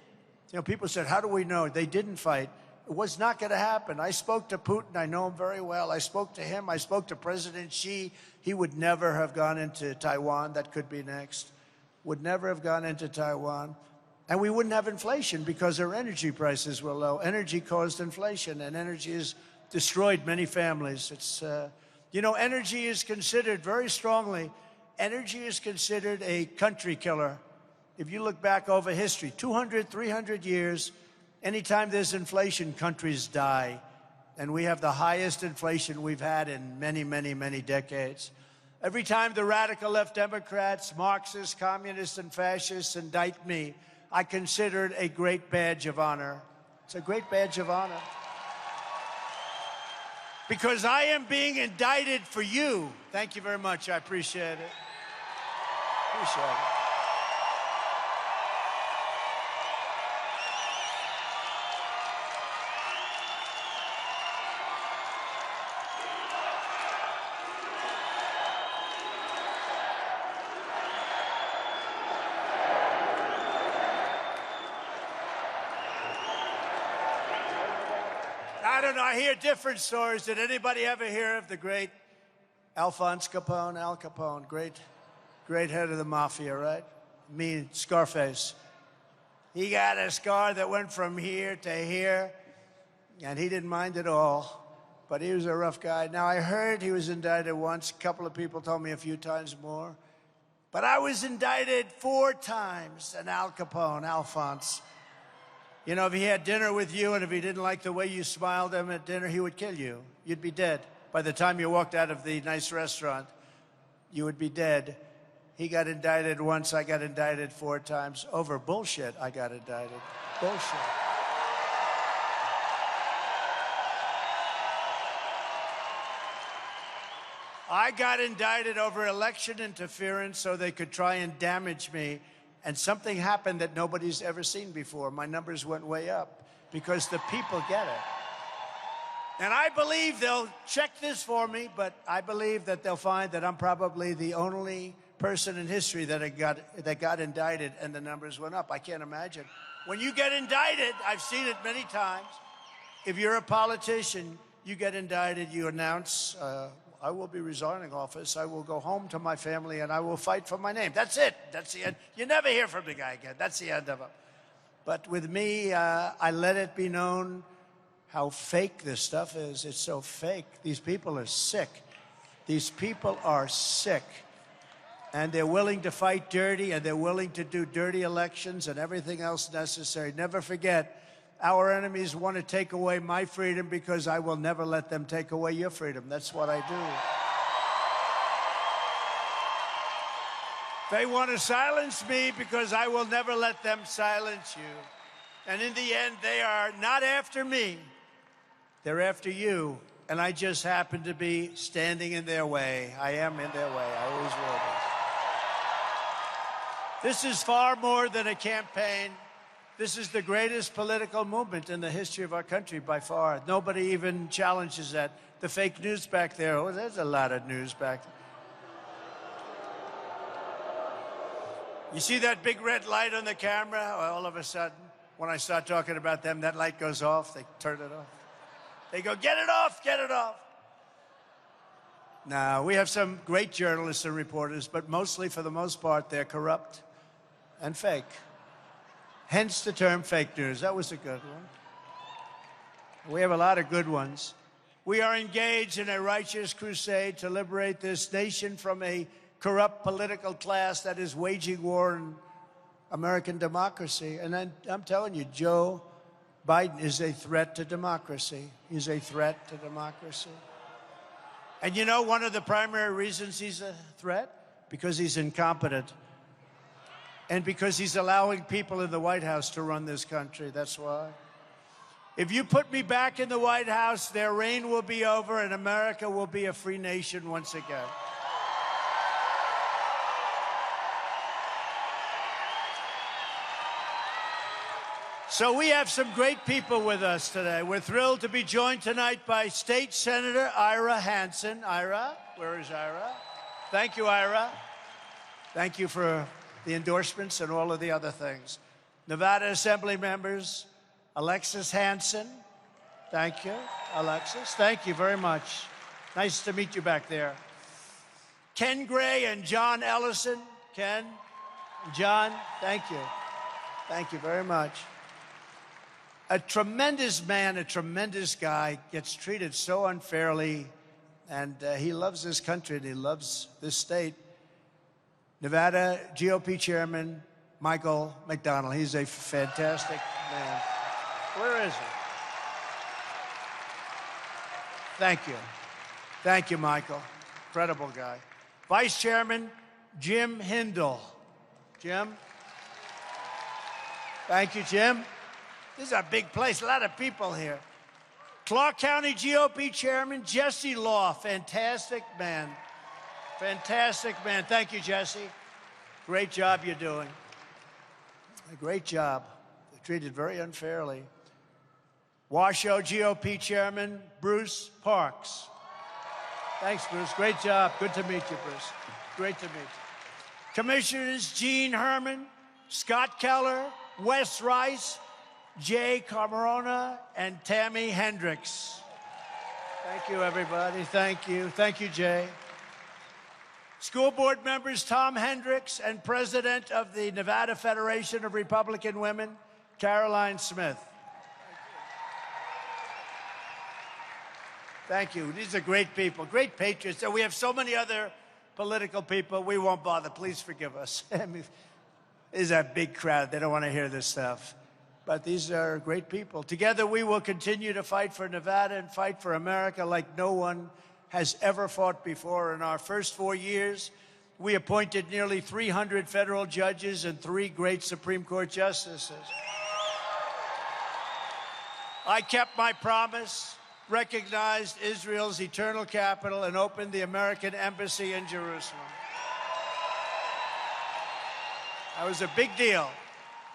You know, people said, how do we know? They didn't fight. It was not going to happen. I spoke to Putin. I know him very well. I spoke to him. I spoke to President Xi. He would never have gone into Taiwan. That could be next. Would never have gone into Taiwan. And we wouldn't have inflation because our energy prices were low. Energy caused inflation, and energy has destroyed many families. It's, you know, energy is considered very strongly. Energy is considered a country killer. If you look back over history, 200, 300 years, anytime there's inflation, countries die. And we have the highest inflation we've had in many, many, many decades. Every time the radical left Democrats, Marxists, communists, and fascists indict me, I consider it a great badge of honor. It's a great badge of honor. Because I am being indicted for you. Thank you very much. I appreciate it. Appreciate it. I don't know. I hear different stories. Did anybody ever hear of the great Alphonse Capone? Al Capone, great head of the mafia, right? Mean Scarface. He got a scar that went from here to here, and he didn't mind at all. But he was a rough guy. Now, I heard he was indicted once. A couple of people told me a few times more. But I was indicted 4 times, and Al Capone, Alphonse. You know, if he had dinner with you and if he didn't like the way you smiled at him at dinner, he would kill you. You'd be dead. By the time you walked out of the nice restaurant, you would be dead. He got indicted once. I got indicted 4 times. Over bullshit, I got indicted. Bullshit. I got indicted over election interference so they could try and damage me. And something happened that nobody's ever seen before. My numbers went way up because the people get it. And I believe they'll check this for me, but I believe that they'll find that I'm probably the only person in history that got indicted and the numbers went up. I can't imagine. When you get indicted, I've seen it many times. If you're a politician, you get indicted, you announce, I will be resigning office. I will go home to my family, and I will fight for my name. That's it. That's the end. You never hear from the guy again. That's the end of it. But with me, I let it be known how fake this stuff is. It's so fake. These people are sick. These people are sick. And they're willing to fight dirty, and they're willing to do dirty elections and everything else necessary. Never forget, our enemies want to take away my freedom because I will never let them take away your freedom. That's what I do. They want to silence me because I will never let them silence you. And in the end, they are not after me. They're after you. And I just happen to be standing in their way. I am in their way. I always will be. This is far more than a campaign. This is the greatest political movement in the history of our country by far. Nobody even challenges that. The fake news back there, oh, there's a lot of news back there. You see that big red light on the camera? All of a sudden, when I start talking about them, that light goes off. They turn it off. They go, get it off, get it off. Now, we have some great journalists and reporters, but mostly, for the most part, they're corrupt and fake. Hence the term fake news. That was a good one. We have a lot of good ones. We are engaged in a righteous crusade to liberate this nation from a corrupt political class that is waging war on American democracy. And I'm telling you, Joe Biden is a threat to democracy. He's a threat to democracy. And you know one of the primary reasons he's a threat? Because he's incompetent. And because he's allowing people in the White House to run this country. That's why. If you put me back in the White House, their reign will be over and America will be a free nation once again. So we have some great people with us today. We're thrilled to be joined tonight by State Senator Ira Hansen. Ira, where is Ira? Thank you, Ira. Thank you for the endorsements and all of the other things. Nevada Assembly members, Alexis Hansen. Thank you, Alexis. Thank you very much. Nice to meet you back there. Ken Gray and John Ellison. Ken, John, thank you. Thank you very much. A tremendous man, a tremendous guy, gets treated so unfairly, and he loves this country and he loves this state. Nevada GOP Chairman Michael McDonald. He's a fantastic man. Where is he? Thank you. Thank you, Michael. Incredible guy. Vice Chairman Jim Hindle. Jim? Thank you, Jim. This is a big place, a lot of people here. Clark County GOP Chairman Jesse Law, fantastic man. Fantastic man. Thank you, Jesse. Great job you're doing. A great job. They're treated very unfairly. Washoe GOP Chairman Bruce Parks. Thanks, Bruce. Great job. Good to meet you, Bruce. Great to meet you. Commissioners Gene Herman, Scott Keller, Wes Rice, Jay Camarona, and Tammy Hendricks. Thank you, everybody. Thank you. Thank you, Jay. School board members Tom Hendricks and President of the Nevada Federation of Republican Women, Caroline Smith. Thank you. These are great people, great patriots. And we have so many other political people. We won't bother. Please forgive us. I mean, this is a big crowd. They don't want to hear this stuff. But these are great people. Together, we will continue to fight for Nevada and fight for America like no one has ever fought before. In our first 4 years, we appointed nearly 300 federal judges and 3 great Supreme Court justices. I kept my promise, recognized Israel's eternal capital, and opened the American embassy in Jerusalem. That was a big deal.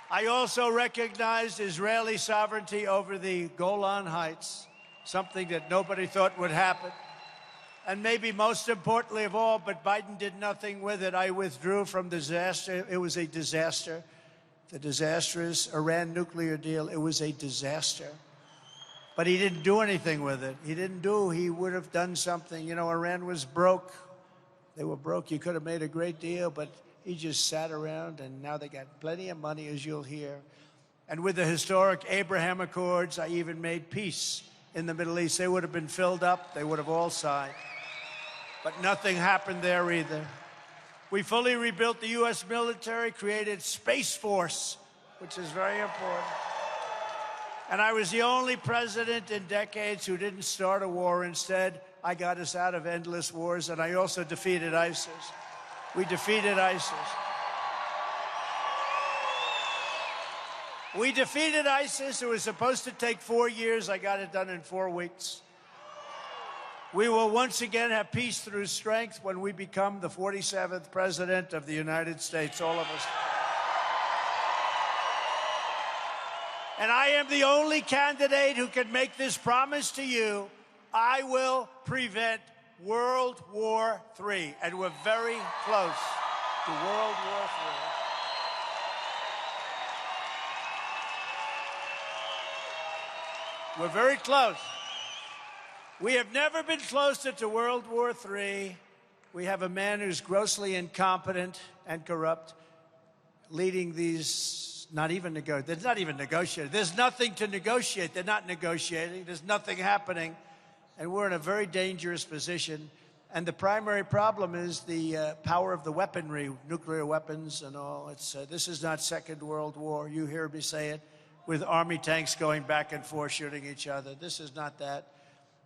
I also recognized Israeli sovereignty over the Golan Heights, something that nobody thought would happen. And maybe most importantly of all, but Biden did nothing with it, I withdrew from disaster. It was a disaster. The disastrous Iran nuclear deal, it was a disaster. But he didn't do anything with it. He would have done something. You know, Iran was broke. They were broke. You could have made a great deal, but he just sat around, and now they got plenty of money, as you'll hear. And with the historic Abraham Accords, I even made peace in the Middle East. They would have been filled up. They would have all signed. But nothing happened there either. We fully rebuilt the U.S. military, created Space Force, which is very important. And I was the only president in decades who didn't start a war. Instead, I got us out of endless wars, and I also defeated ISIS. We defeated ISIS. We defeated ISIS. It was supposed to take 4 years. I got it done in 4 weeks. We will once again have peace through strength when we become the 47th president of the United States, all of us. and I am the only candidate who can make this promise to you, I will prevent World War III. And we're very close to World War III. We're very close. We have never been closer to World War III. We have a man who's grossly incompetent and corrupt, leading these, they're not even negotiating. There's nothing to negotiate. They're not negotiating. There's nothing happening. And we're in a very dangerous position. And the primary problem is the power of the weaponry, nuclear weapons and all. This is not Second World War. You hear me say it, with army tanks going back and forth shooting each other. This is not that.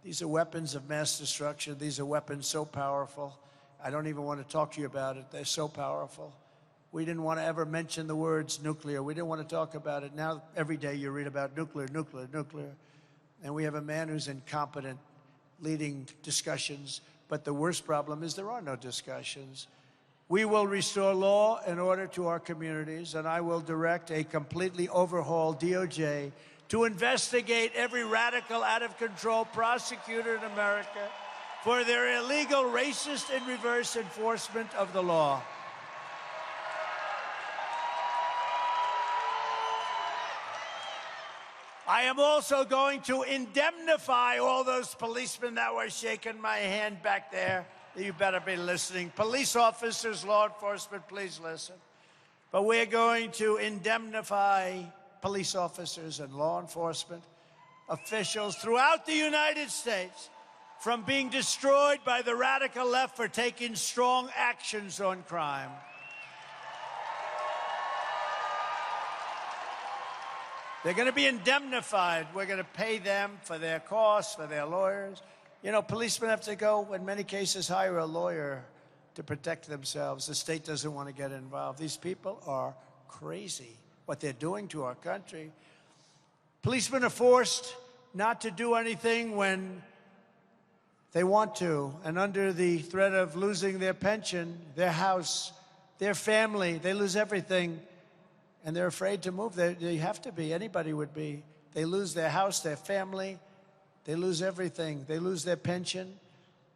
These are weapons of mass destruction. These are weapons so powerful. I don't even want to talk to you about it. They're so powerful. We didn't want to ever mention the words nuclear. We didn't want to talk about it. Now, every day you read about nuclear, nuclear, nuclear. And we have a man who's incompetent leading discussions. But the worst problem is there are no discussions. We will restore law and order to our communities, and I will direct a completely overhauled DOJ to investigate every radical, out-of-control prosecutor in America for their illegal, racist, and reverse enforcement of the law. I am also going to indemnify all those policemen that were shaking my hand back there. You better be listening. Police officers, law enforcement, please listen. But we're going to indemnify police officers and law enforcement officials throughout the United States from being destroyed by the radical left for taking strong actions on crime. They're going to be indemnified. We're going to pay them for their costs, for their lawyers. You know, policemen have to go, in many cases, hire a lawyer to protect themselves. The state doesn't want to get involved. These people are crazy, what they're doing to our country. Policemen are forced not to do anything when they want to, and under the threat of losing their pension, their house, their family, they lose everything, and they're afraid to move. They have to be. Anybody would be. They lose their house, their family. They lose everything. They lose their pension,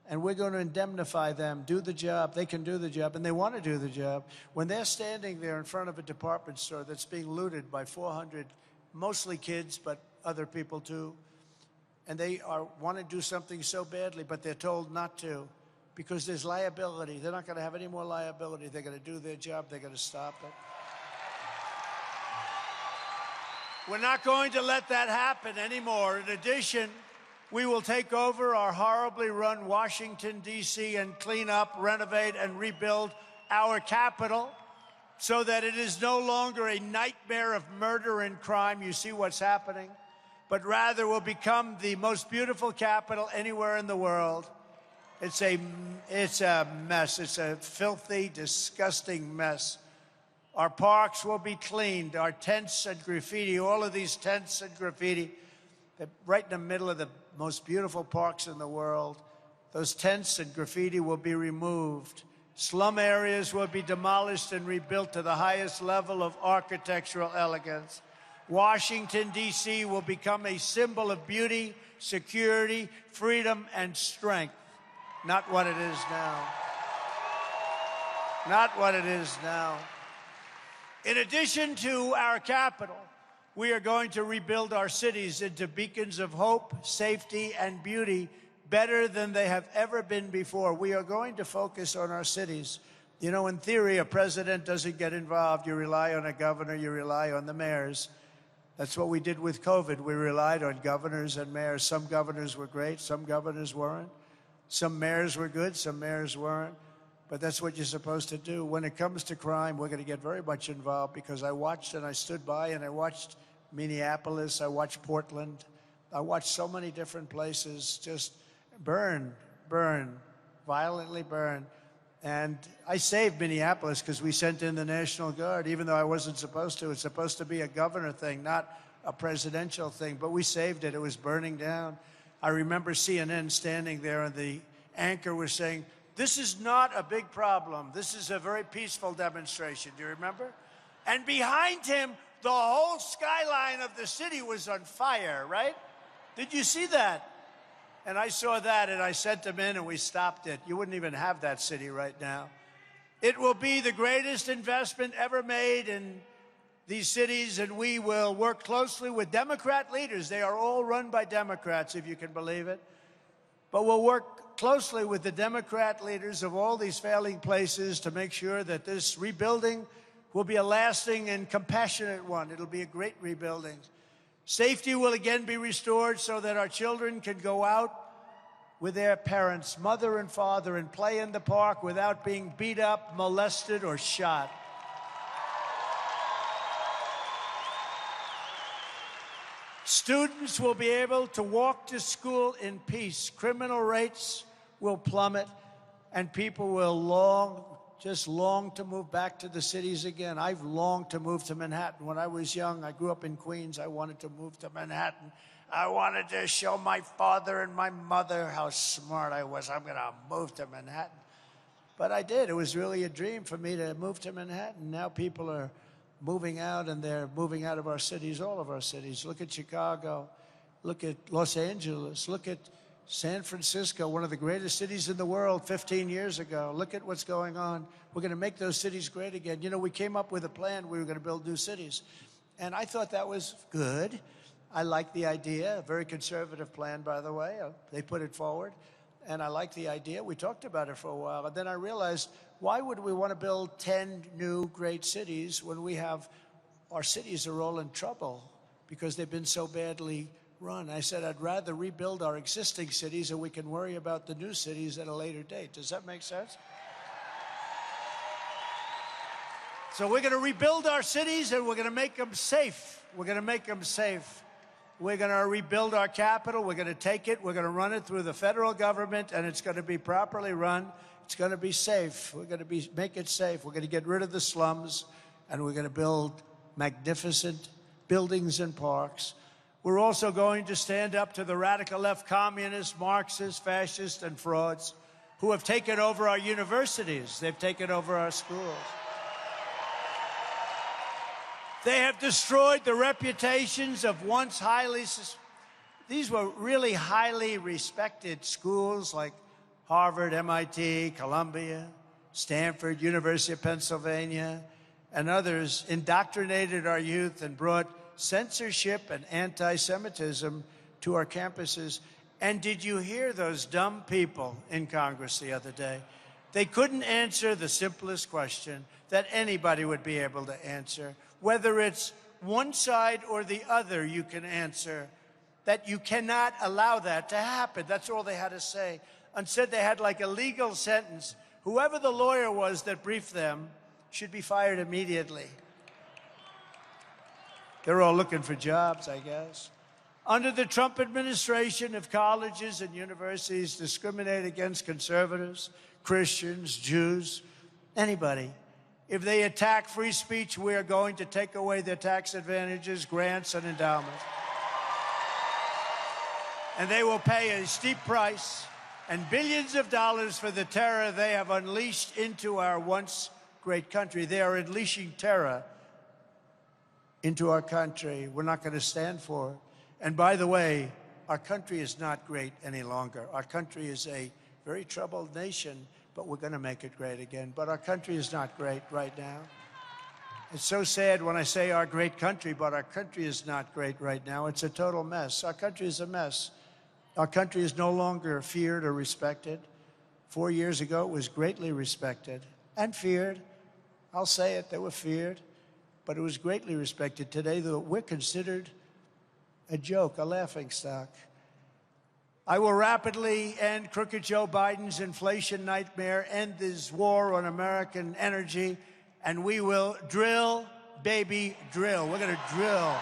and we're going to indemnify them, do the job. They can do the job, and they want to do the job. When they're standing there in front of a department store that's being looted by 400, mostly kids, but other people too, and they want to do something so badly, but they're told not to because there's liability. They're not going to have any more liability. They're going to do their job. They're going to stop it. We're not going to let that happen anymore. In addition, we will take over our horribly run Washington, D.C., and clean up, renovate, and rebuild our capital so that it is no longer a nightmare of murder and crime. You see what's happening. But rather will become the most beautiful capital anywhere in the world. It's a mess. It's a filthy, disgusting mess. Our parks will be cleaned. Our tents and graffiti, all of these tents and graffiti, they're right in the middle of the most beautiful parks in the world. Those tents and graffiti will be removed. Slum areas will be demolished and rebuilt to the highest level of architectural elegance. Washington, D.C. will become a symbol of beauty, security, freedom, and strength. Not what it is now. Not what it is now. In addition to our capital, we are going to rebuild our cities into beacons of hope, safety, and beauty better than they have ever been before. We are going to focus on our cities. You know, in theory, a president doesn't get involved. You rely on a governor. You rely on the mayors. That's what we did with COVID. We relied on governors and mayors. Some governors were great. Some governors weren't. Some mayors were good. Some mayors weren't. But that's what you're supposed to do. When it comes to crime, we're going to get very much involved because I watched and I stood by and I watched Minneapolis. I watched Portland. I watched so many different places just burn, violently burn. And I saved Minneapolis because we sent in the National Guard, even though I wasn't supposed to. It's supposed to be a governor thing, not a presidential thing. But we saved it. It was burning down. I remember CNN standing there and the anchor was saying, "This is not a big problem. This is a very peaceful demonstration." Do you remember? And behind him, the whole skyline of the city was on fire, right? Did you see that? And I saw that, and I sent them in, and we stopped it. You wouldn't even have that city right now. It will be the greatest investment ever made in these cities, and we will work closely with Democrat leaders. They are all run by Democrats, if you can believe it. But we'll work closely with the Democrat leaders of all these failing places to make sure that this rebuilding will be a lasting and compassionate one. It'll be a great rebuilding. Safety will again be restored so that our children can go out with their parents, mother and father, and play in the park without being beat up, molested, or shot. Students will be able to walk to school in peace. Criminal rates will plummet, and people will just long to move back to the cities again. I've longed to move to Manhattan. When I was young, I grew up in Queens. I wanted to move to Manhattan. I wanted to show my father and my mother how smart I was. I'm going to move to Manhattan. But I did. It was really a dream for me to move to Manhattan. Now people are moving out, and they're moving out of our cities, all of our cities. Look at Chicago. Look at Los Angeles. Look at San Francisco, one of the greatest cities in the world 15 years ago. Look at what's going on. We're going to make those cities great again. You know, we came up with a plan. We were going to build new cities. And I thought that was good. I liked the idea. A very conservative plan, by the way. They put it forward. And I liked the idea. We talked about it for a while. And then I realized, why would we want to build 10 new great cities when we have our cities are all in trouble because they've been so badly run? I said, I'd rather rebuild our existing cities and we can worry about the new cities at a later date. Does that make sense? So we're going to rebuild our cities, and we're going to make them safe. We're going to make them safe. We're going to rebuild our capital. We're going to take it. We're going to run it through the federal government, and it's going to be properly run. It's going to be safe. We're going to make it safe. We're going to get rid of the slums, and we're going to build magnificent buildings and parks. We're also going to stand up to the radical left communists, Marxists, fascists, and frauds who have taken over our universities. They've taken over our schools. They have destroyed the reputations of once these were really highly respected schools like Harvard, MIT, Columbia, Stanford, University of Pennsylvania, and others indoctrinated our youth and brought censorship and anti-Semitism to our campuses. And did you hear those dumb people in Congress the other day? They couldn't answer the simplest question that anybody would be able to answer. Whether it's one side or the other, you can answer that you cannot allow that to happen. That's all they had to say. Instead, they had like a legal sentence. Whoever the lawyer was that briefed them should be fired immediately. They're all looking for jobs, I guess. Under the Trump administration, if colleges and universities discriminate against conservatives, Christians, Jews, anybody, if they attack free speech, we are going to take away their tax advantages, grants, and endowments. And they will pay a steep price and billions of dollars for the terror they have unleashed into our once great country. They are unleashing terror into our country. We're not going to stand for it. And by the way, our country is not great any longer. Our country is a very troubled nation, but we're going to make it great again. But our country is not great right now. It's so sad when I say our great country, but our country is not great right now. It's a total mess. Our country is a mess. Our country is no longer feared or respected. 4 years ago, it was greatly respected and feared. I'll say it, they were feared, but it was greatly respected. Today, we're considered a joke, a laughingstock. I will rapidly end crooked Joe Biden's inflation nightmare, end this war on American energy, and we will drill, baby, drill. We're going to drill.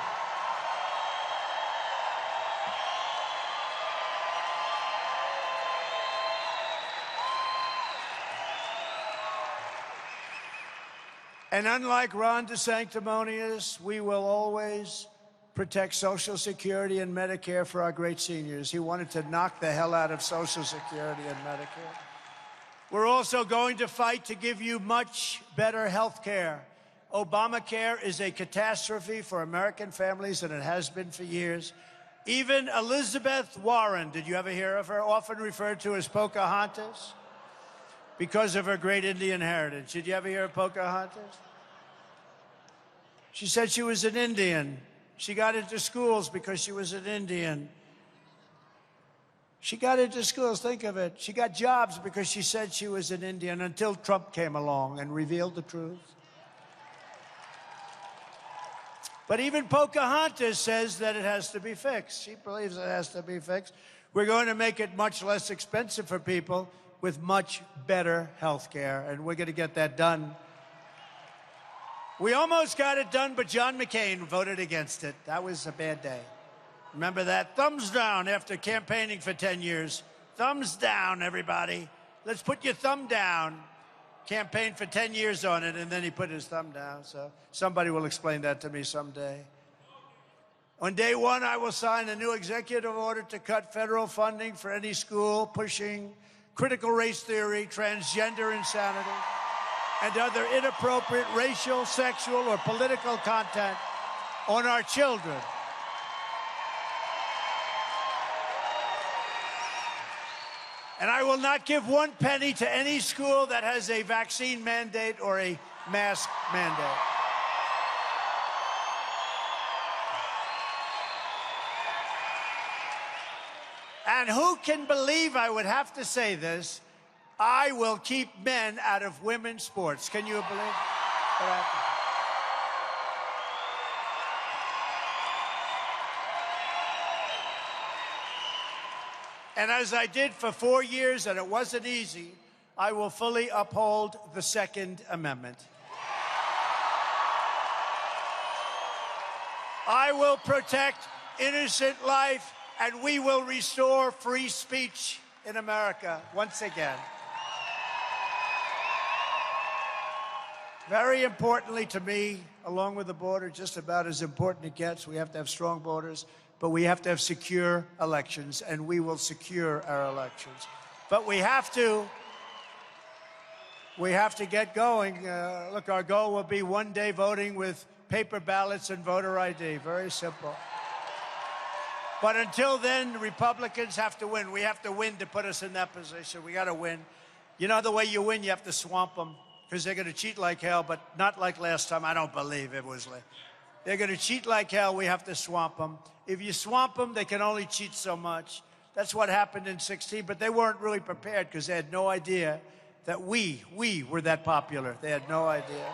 And unlike Ron DeSanctimonious, we will always protect Social Security and Medicare for our great seniors. He wanted to knock the hell out of Social Security and Medicare. We're also going to fight to give you much better health care. Obamacare is a catastrophe for American families, and it has been for years. Even Elizabeth Warren, did you ever hear of her? Often referred to as Pocahontas because of her great Indian heritage. Did you ever hear of Pocahontas? She said she was an Indian. She got into schools because she was an Indian. She got into schools, think of it. She got jobs because she said she was an Indian until Trump came along and revealed the truth. But even Pocahontas says that it has to be fixed. She believes it has to be fixed. We're going to make it much less expensive for people with much better health care, and we're going to get that done. We almost got it done, but John McCain voted against it. That was a bad day. Remember that? Thumbs down after campaigning for 10 years. Thumbs down, everybody. Let's put your thumb down. Campaigned for 10 years on it, and then he put his thumb down. So somebody will explain that to me someday. On day one, I will sign a new executive order to cut federal funding for any school pushing critical race theory, transgender insanity, and other inappropriate racial, sexual, or political content on our children. And I will not give one penny to any school that has a vaccine mandate or a mask mandate. And who can believe I would have to say this? I will keep men out of women's sports. Can you believe that? And as I did for 4 years, and it wasn't easy, I will fully uphold the Second Amendment. I will protect innocent life, and we will restore free speech in America once again. Very importantly to me, along with the border, just about as important it gets, we have to have strong borders, but we have to have secure elections, and we will secure our elections. But we have to get going. Look, our goal will be one-day voting with paper ballots and voter ID. Very simple. But until then, Republicans have to win. We have to win to put us in that position. We got to win. You know the way you win, you have to swamp them, because they're going to cheat like hell, but not like last time. I don't believe it was like. They're going to cheat like hell. We have to swamp them. If you swamp them, they can only cheat so much. That's what happened in 2016, but they weren't really prepared because they had no idea that we were that popular. They had no idea.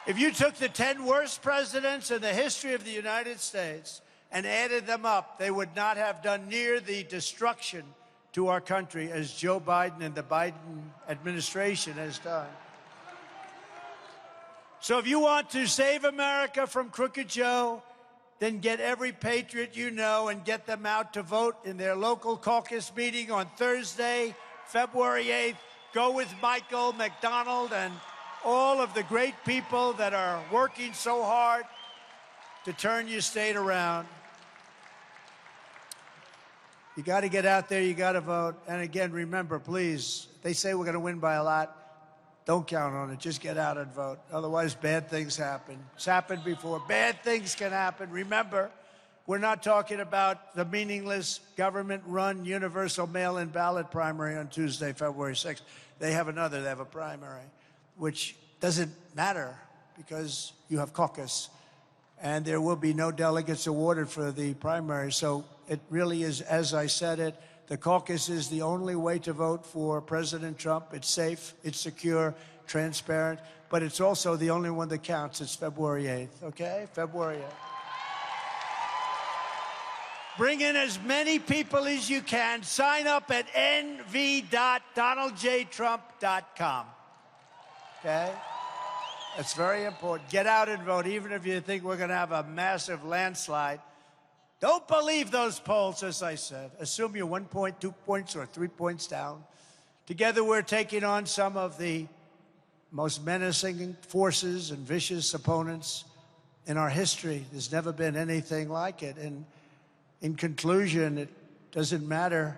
If you took the 10 worst presidents in the history of the United States and added them up, they would not have done near the destruction to our country as Joe Biden and the Biden administration has done. So if you want to save America from Crooked Joe, then get every patriot you know and get them out to vote in their local caucus meeting on Thursday, February 8th. Go with Michael McDonald and all of the great people that are working so hard to turn your state around. You got to get out there. You got to vote. And again, remember, please, they say we're going to win by a lot. Don't count on it. Just get out and vote. Otherwise, bad things happen. It's happened before. Bad things can happen. Remember, we're not talking about the meaningless government-run universal mail-in ballot primary on Tuesday, February 6th. They have another. They have a primary, which doesn't matter because you have caucus. And there will be no delegates awarded for the primary. So it really is, as I said it, the caucus is the only way to vote for President Trump. It's safe, it's secure, transparent, but it's also the only one that counts. It's February 8th, okay? February 8th. Bring in as many people as you can. Sign up at nv.donaldjtrump.com, okay? That's very important. Get out and vote, even if you think we're going to have a massive landslide. Don't believe those polls, as I said. Assume you're 1 point, 2 points, or 3 points down. Together, we're taking on some of the most menacing forces and vicious opponents in our history. There's never been anything like it. And in conclusion, it doesn't matter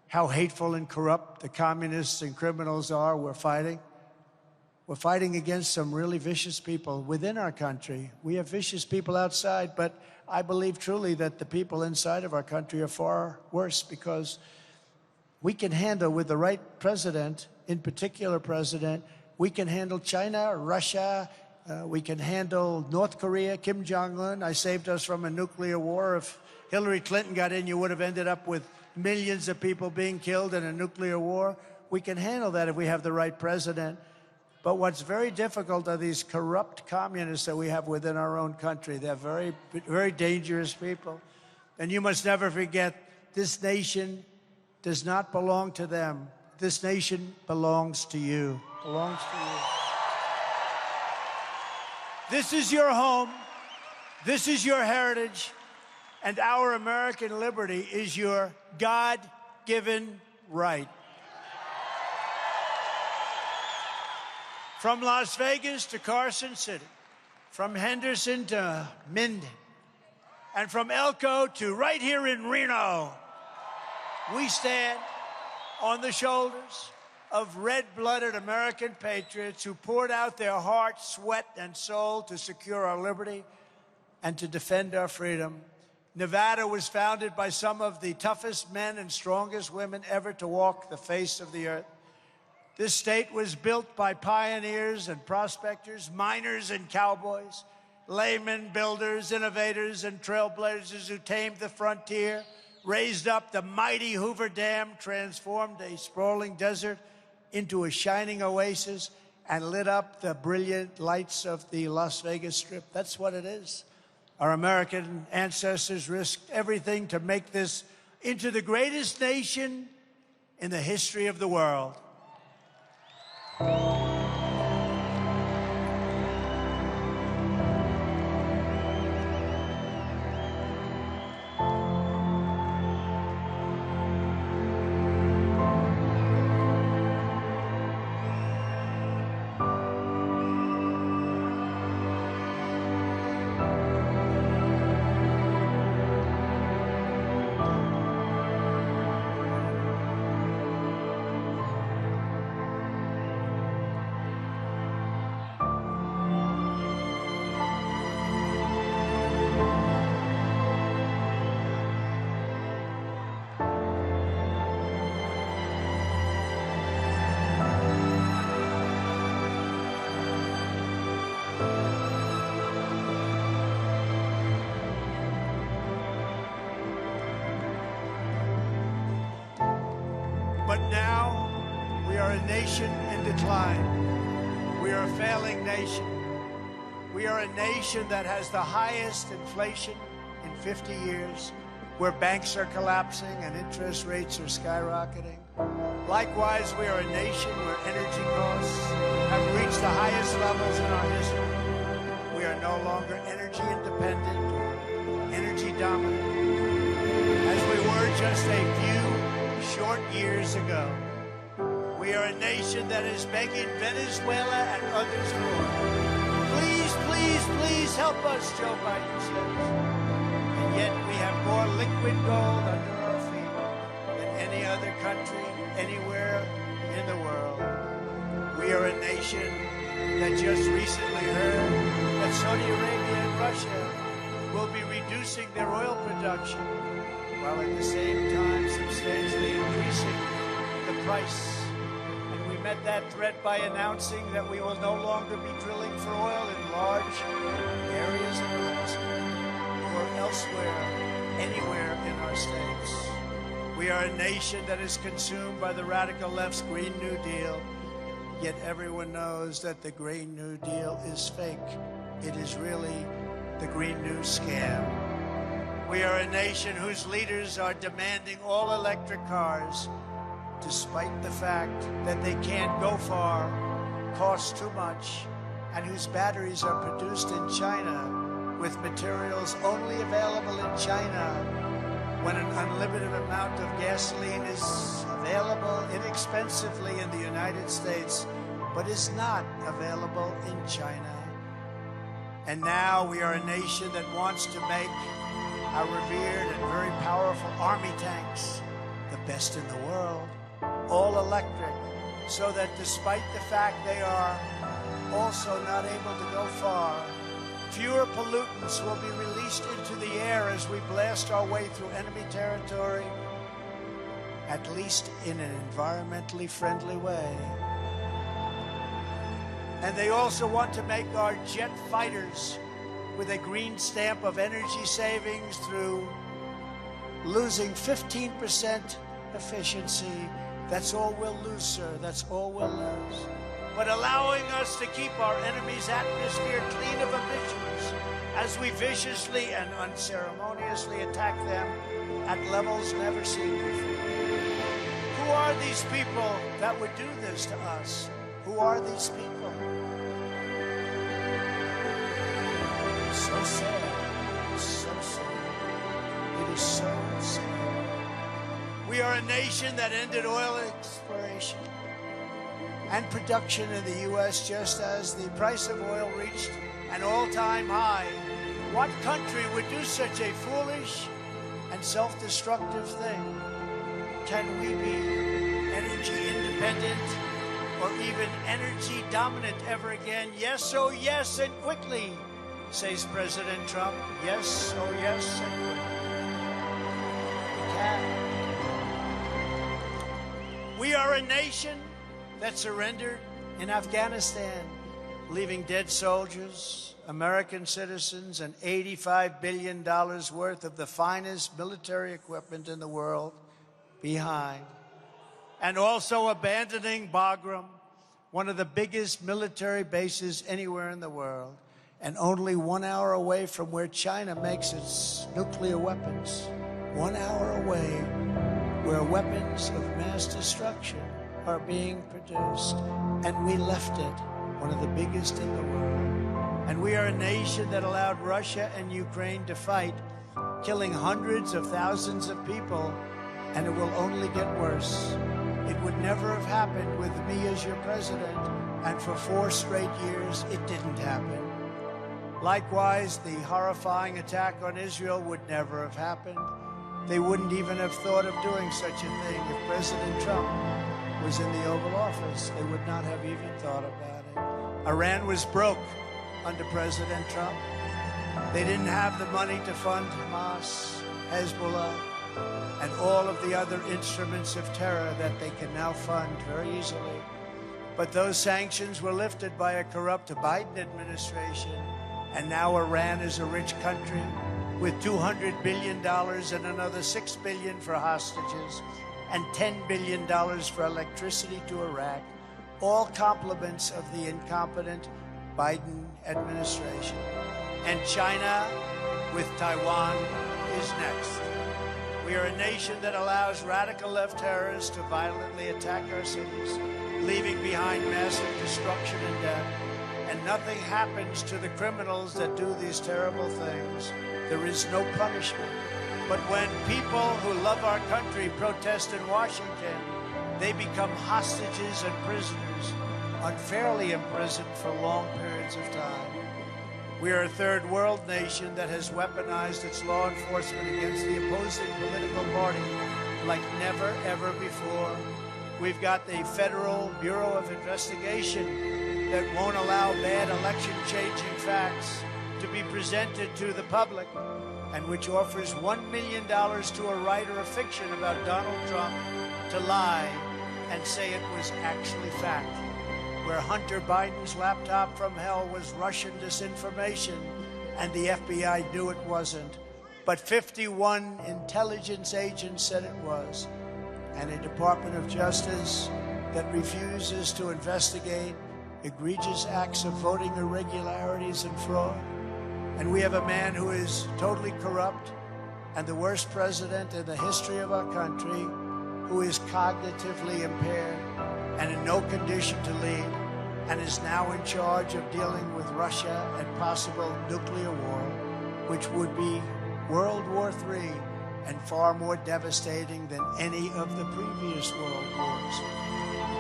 how hateful and corrupt the communists and criminals are we're fighting. We're fighting against some really vicious people within our country. We have vicious people outside, but I believe truly that the people inside of our country are far worse, because we can handle, with the right president, in particular president, we can handle China, Russia, we can handle North Korea, Kim Jong-un. I saved us from a nuclear war. If Hillary Clinton got in, you would have ended up with millions of people being killed in a nuclear war. We can handle that if we have the right president. But what's very difficult are these corrupt communists that we have within our own country. They're very, very dangerous people. And you must never forget, this nation does not belong to them. This nation belongs to you. Belongs to you. This is your home. This is your heritage. And our American liberty is your God-given right. From Las Vegas to Carson City, from Henderson to Minden, and from Elko to right here in Reno, we stand on the shoulders of red-blooded American patriots who poured out their heart, sweat, and soul to secure our liberty and to defend our freedom. Nevada was founded by some of the toughest men and strongest women ever to walk the face of the earth. This state was built by pioneers and prospectors, miners and cowboys, laymen, builders, innovators, and trailblazers who tamed the frontier, raised up the mighty Hoover Dam, transformed a sprawling desert into a shining oasis, and lit up the brilliant lights of the Las Vegas Strip. That's what it is. Our American ancestors risked everything to make this into the greatest nation in the history of the world. But now, we are a nation in decline. We are a failing nation. We are a nation that has the highest inflation in 50 years, where banks are collapsing and interest rates are skyrocketing. Likewise, we are a nation where energy costs have reached the highest levels in our history. We are no longer energy independent or energy dominant, as we were just a few short years ago. We are a nation that is begging Venezuela and others for, please, please, please help us, Joe Biden says. And yet we have more liquid gold under our feet than any other country anywhere in the world. We are a nation that just recently heard that Saudi Arabia and Russia will be reducing their oil production, while at the same time substantially increasing the price. And we met that threat by announcing that we will no longer be drilling for oil in large areas of Alaska or elsewhere, anywhere in our states. We are a nation that is consumed by the radical left's Green New Deal, yet everyone knows that the Green New Deal is fake. It is really the Green New Scam. We are a nation whose leaders are demanding all electric cars, despite the fact that they can't go far, cost too much, and whose batteries are produced in China with materials only available in China, when an unlimited amount of gasoline is available inexpensively in the United States, but is not available in China. And now we are a nation that wants to make our revered and very powerful army tanks the best in the world, all electric, so that despite the fact they are also not able to go far. Fewer pollutants will be released into the air as we blast our way through enemy territory, at least in an environmentally friendly way. And they also want to make our jet fighters with a green stamp of energy savings through losing 15% efficiency. That's all we'll lose, sir. That's all we'll lose. But allowing us to keep our enemy's atmosphere clean of emissions as we viciously and unceremoniously attack them at levels never seen before. Who are these people that would do this to us? Who are these people? So sad. So sad. It is so sad. We are a nation that ended oil exploration and production in the U.S. just as the price of oil reached an all-time high. What country would do such a foolish and self-destructive thing? Can we be energy independent or even energy dominant ever again? Yes, oh yes, and quickly, says President Trump. Yes, oh yes, and quickly. We can. We are a nation that surrendered in Afghanistan, leaving dead soldiers, American citizens, and $85 billion worth of the finest military equipment in the world behind. And also abandoning Bagram, one of the biggest military bases anywhere in the world, and only 1 hour away from where China makes its nuclear weapons. 1 hour away, where weapons of mass destruction are being produced. And we left it, one of the biggest in the world. And we are a nation that allowed Russia and Ukraine to fight, killing hundreds of thousands of people, and it will only get worse. It would never have happened with me as your president, and for 4 straight years, it didn't happen. Likewise, the horrifying attack on Israel would never have happened. They wouldn't even have thought of doing such a thing if President Trump was in the Oval Office. They would not have even thought about it. Iran was broke under President Trump. They didn't have the money to fund Hamas, Hezbollah, and all of the other instruments of terror that they can now fund very easily. But those sanctions were lifted by a corrupt Biden administration, and now Iran is a rich country with $200 billion and another $6 billion for hostages and $10 billion for electricity to Iraq, all compliments of the incompetent Biden administration. And China with Taiwan is next. We are a nation that allows radical left terrorists to violently attack our cities, leaving behind massive destruction and death. And nothing happens to the criminals that do these terrible things. There is no punishment. But when people who love our country protest in Washington, they become hostages and prisoners, unfairly imprisoned for long periods of time. We are a third world nation that has weaponized its law enforcement against the opposing political party like never, ever before. We've got the Federal Bureau of Investigation that won't allow bad election-changing facts to be presented to the public, and which offers $1 million to a writer of fiction about Donald Trump to lie and say it was actually fact. Where Hunter Biden's laptop from hell was Russian disinformation, and the FBI knew it wasn't. But 51 intelligence agents said it was. And a Department of Justice that refuses to investigate egregious acts of voting irregularities and fraud. And we have a man who is totally corrupt and the worst president in the history of our country, who is cognitively impaired and in no condition to lead, and is now in charge of dealing with Russia and possible nuclear war, which would be World War III and far more devastating than any of the previous world wars,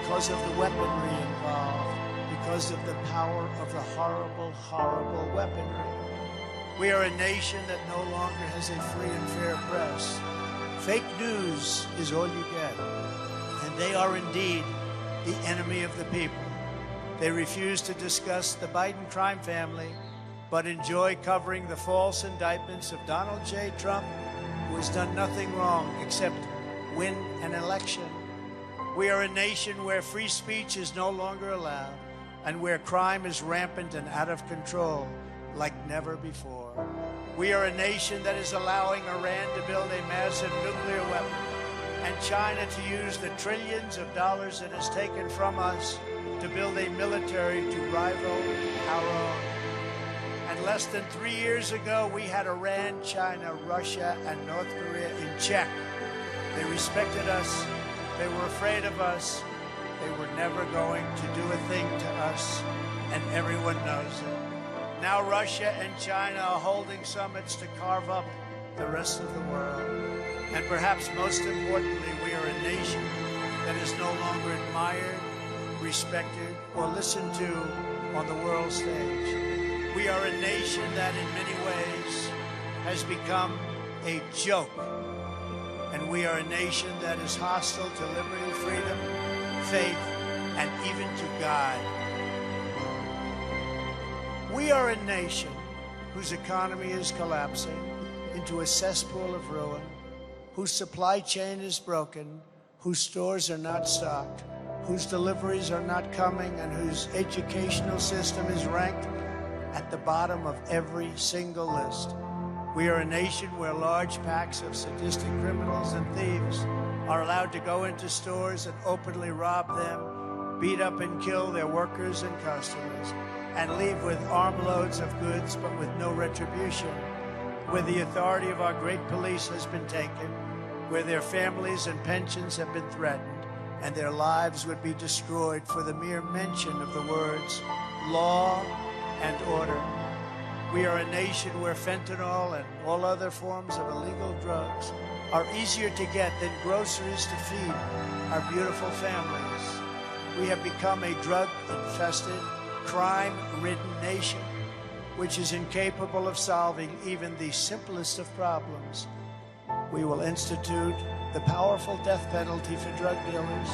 because of the weaponry involved, because of the power of the horrible, horrible weaponry. We are a nation that no longer has a free and fair press. Fake news is all you get, and they are indeed the enemy of the people. They refuse to discuss the Biden crime family, but enjoy covering the false indictments of Donald J. Trump, who has done nothing wrong except win an election. We are a nation where free speech is no longer allowed, and where crime is rampant and out of control like never before. We are a nation that is allowing Iran to build a massive nuclear weapon, and China to use the trillions of dollars it has taken from us to build a military to rival our own. And less than 3 years ago, we had Iran, China, Russia, and North Korea in check. They respected us. They were afraid of us. They were never going to do a thing to us, and everyone knows it. Now Russia and China are holding summits to carve up the rest of the world. And perhaps most importantly, we are a nation that is no longer admired, respected, or listened to on the world stage. We are a nation that in many ways has become a joke. And we are a nation that is hostile to liberty, freedom, faith, and even to God. We are a nation whose economy is collapsing into a cesspool of ruin, whose supply chain is broken, whose stores are not stocked, whose deliveries are not coming, and whose educational system is ranked at the bottom of every single list. We are a nation where large packs of sadistic criminals and thieves are allowed to go into stores and openly rob them, beat up and kill their workers and customers, and leave with armloads of goods but with no retribution, where the authority of our great police has been taken, where their families and pensions have been threatened, and their lives would be destroyed for the mere mention of the words law and order. We are a nation where fentanyl and all other forms of illegal drugs are easier to get than groceries to feed our beautiful families. We have become a drug-infested, crime-ridden nation, which is incapable of solving even the simplest of problems. We will institute the powerful death penalty for drug dealers,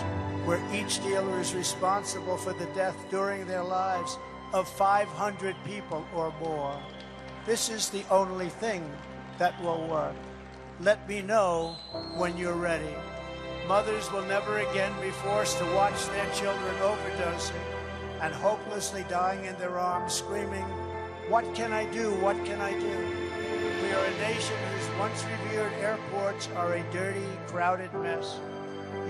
where each dealer is responsible for the death during their lives of 500 people or more. This is the only thing that will work. Let me know when you're ready. Mothers will never again be forced to watch their children overdosing and hopelessly dying in their arms, screaming, "What can I do? What can I do?" We are a nation whose once revered airports are a dirty, crowded mess.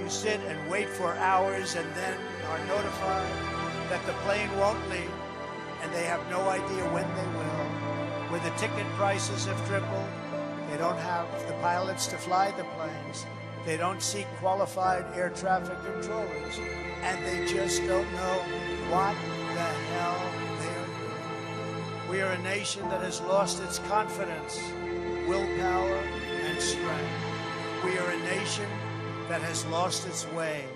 You sit and wait for hours and then are notified that the plane won't leave, and they have no idea when they will. Where the ticket prices have tripled, they don't have the pilots to fly the planes. They don't seek qualified air traffic controllers, and they just don't know what the hell they are doing. We are a nation that has lost its confidence, willpower, and strength. We are a nation that has lost its way,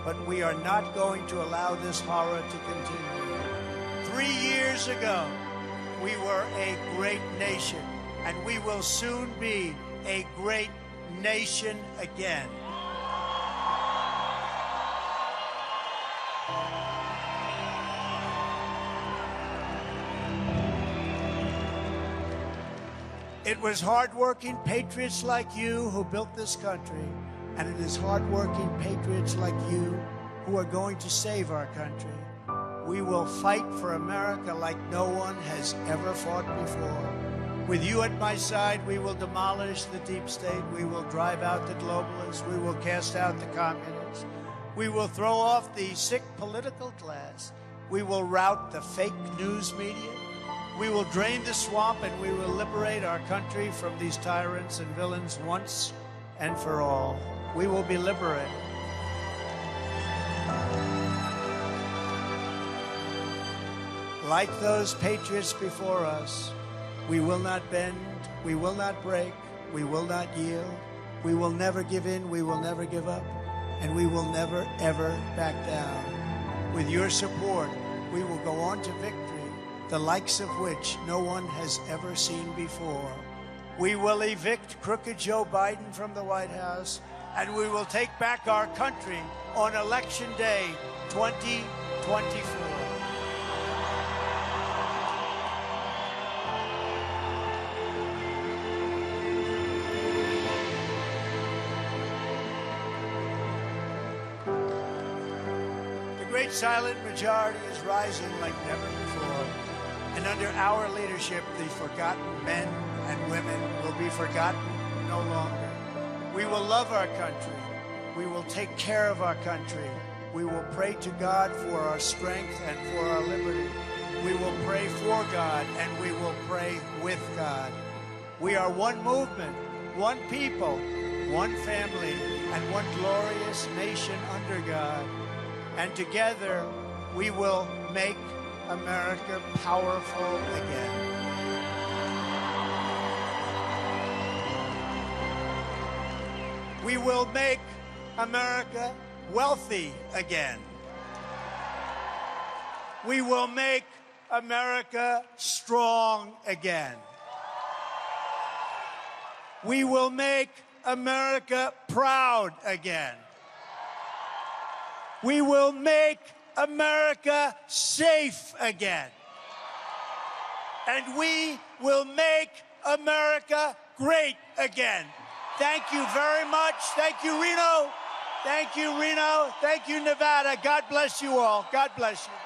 but we are not going to allow this horror to continue. 3 years ago, we were a great nation, and we will soon be a great nation again. It was hardworking patriots like you who built this country, and it is hardworking patriots like you who are going to save our country. We will fight for America like no one has ever fought before. With you at my side, we will demolish the deep state. We will drive out the globalists. We will cast out the communists. We will throw off the sick political class. We will rout the fake news media. We will drain the swamp, and we will liberate our country from these tyrants and villains once and for all. We will be liberated. Like those patriots before us, we will not bend, we will not break, we will not yield, we will never give in, we will never give up, and we will never, ever back down. With your support, we will go on to victory, the likes of which no one has ever seen before. We will evict crooked Joe Biden from the White House, and we will take back our country on Election Day 2024. great silent majority is rising like never before. And under our leadership, the forgotten men and women will be forgotten no longer. We will love our country. We will take care of our country. We will pray to God for our strength and for our liberty. We will pray for God and we will pray with God. We are one movement, one people, one family, and one glorious nation under God. And together we will make America powerful again. We will make America wealthy again. We will make America strong again. We will make America proud again. We will make America safe again. And we will make America great again. Thank you very much. Thank you, Reno. Thank you, Reno. Thank you, Nevada. God bless you all. God bless you.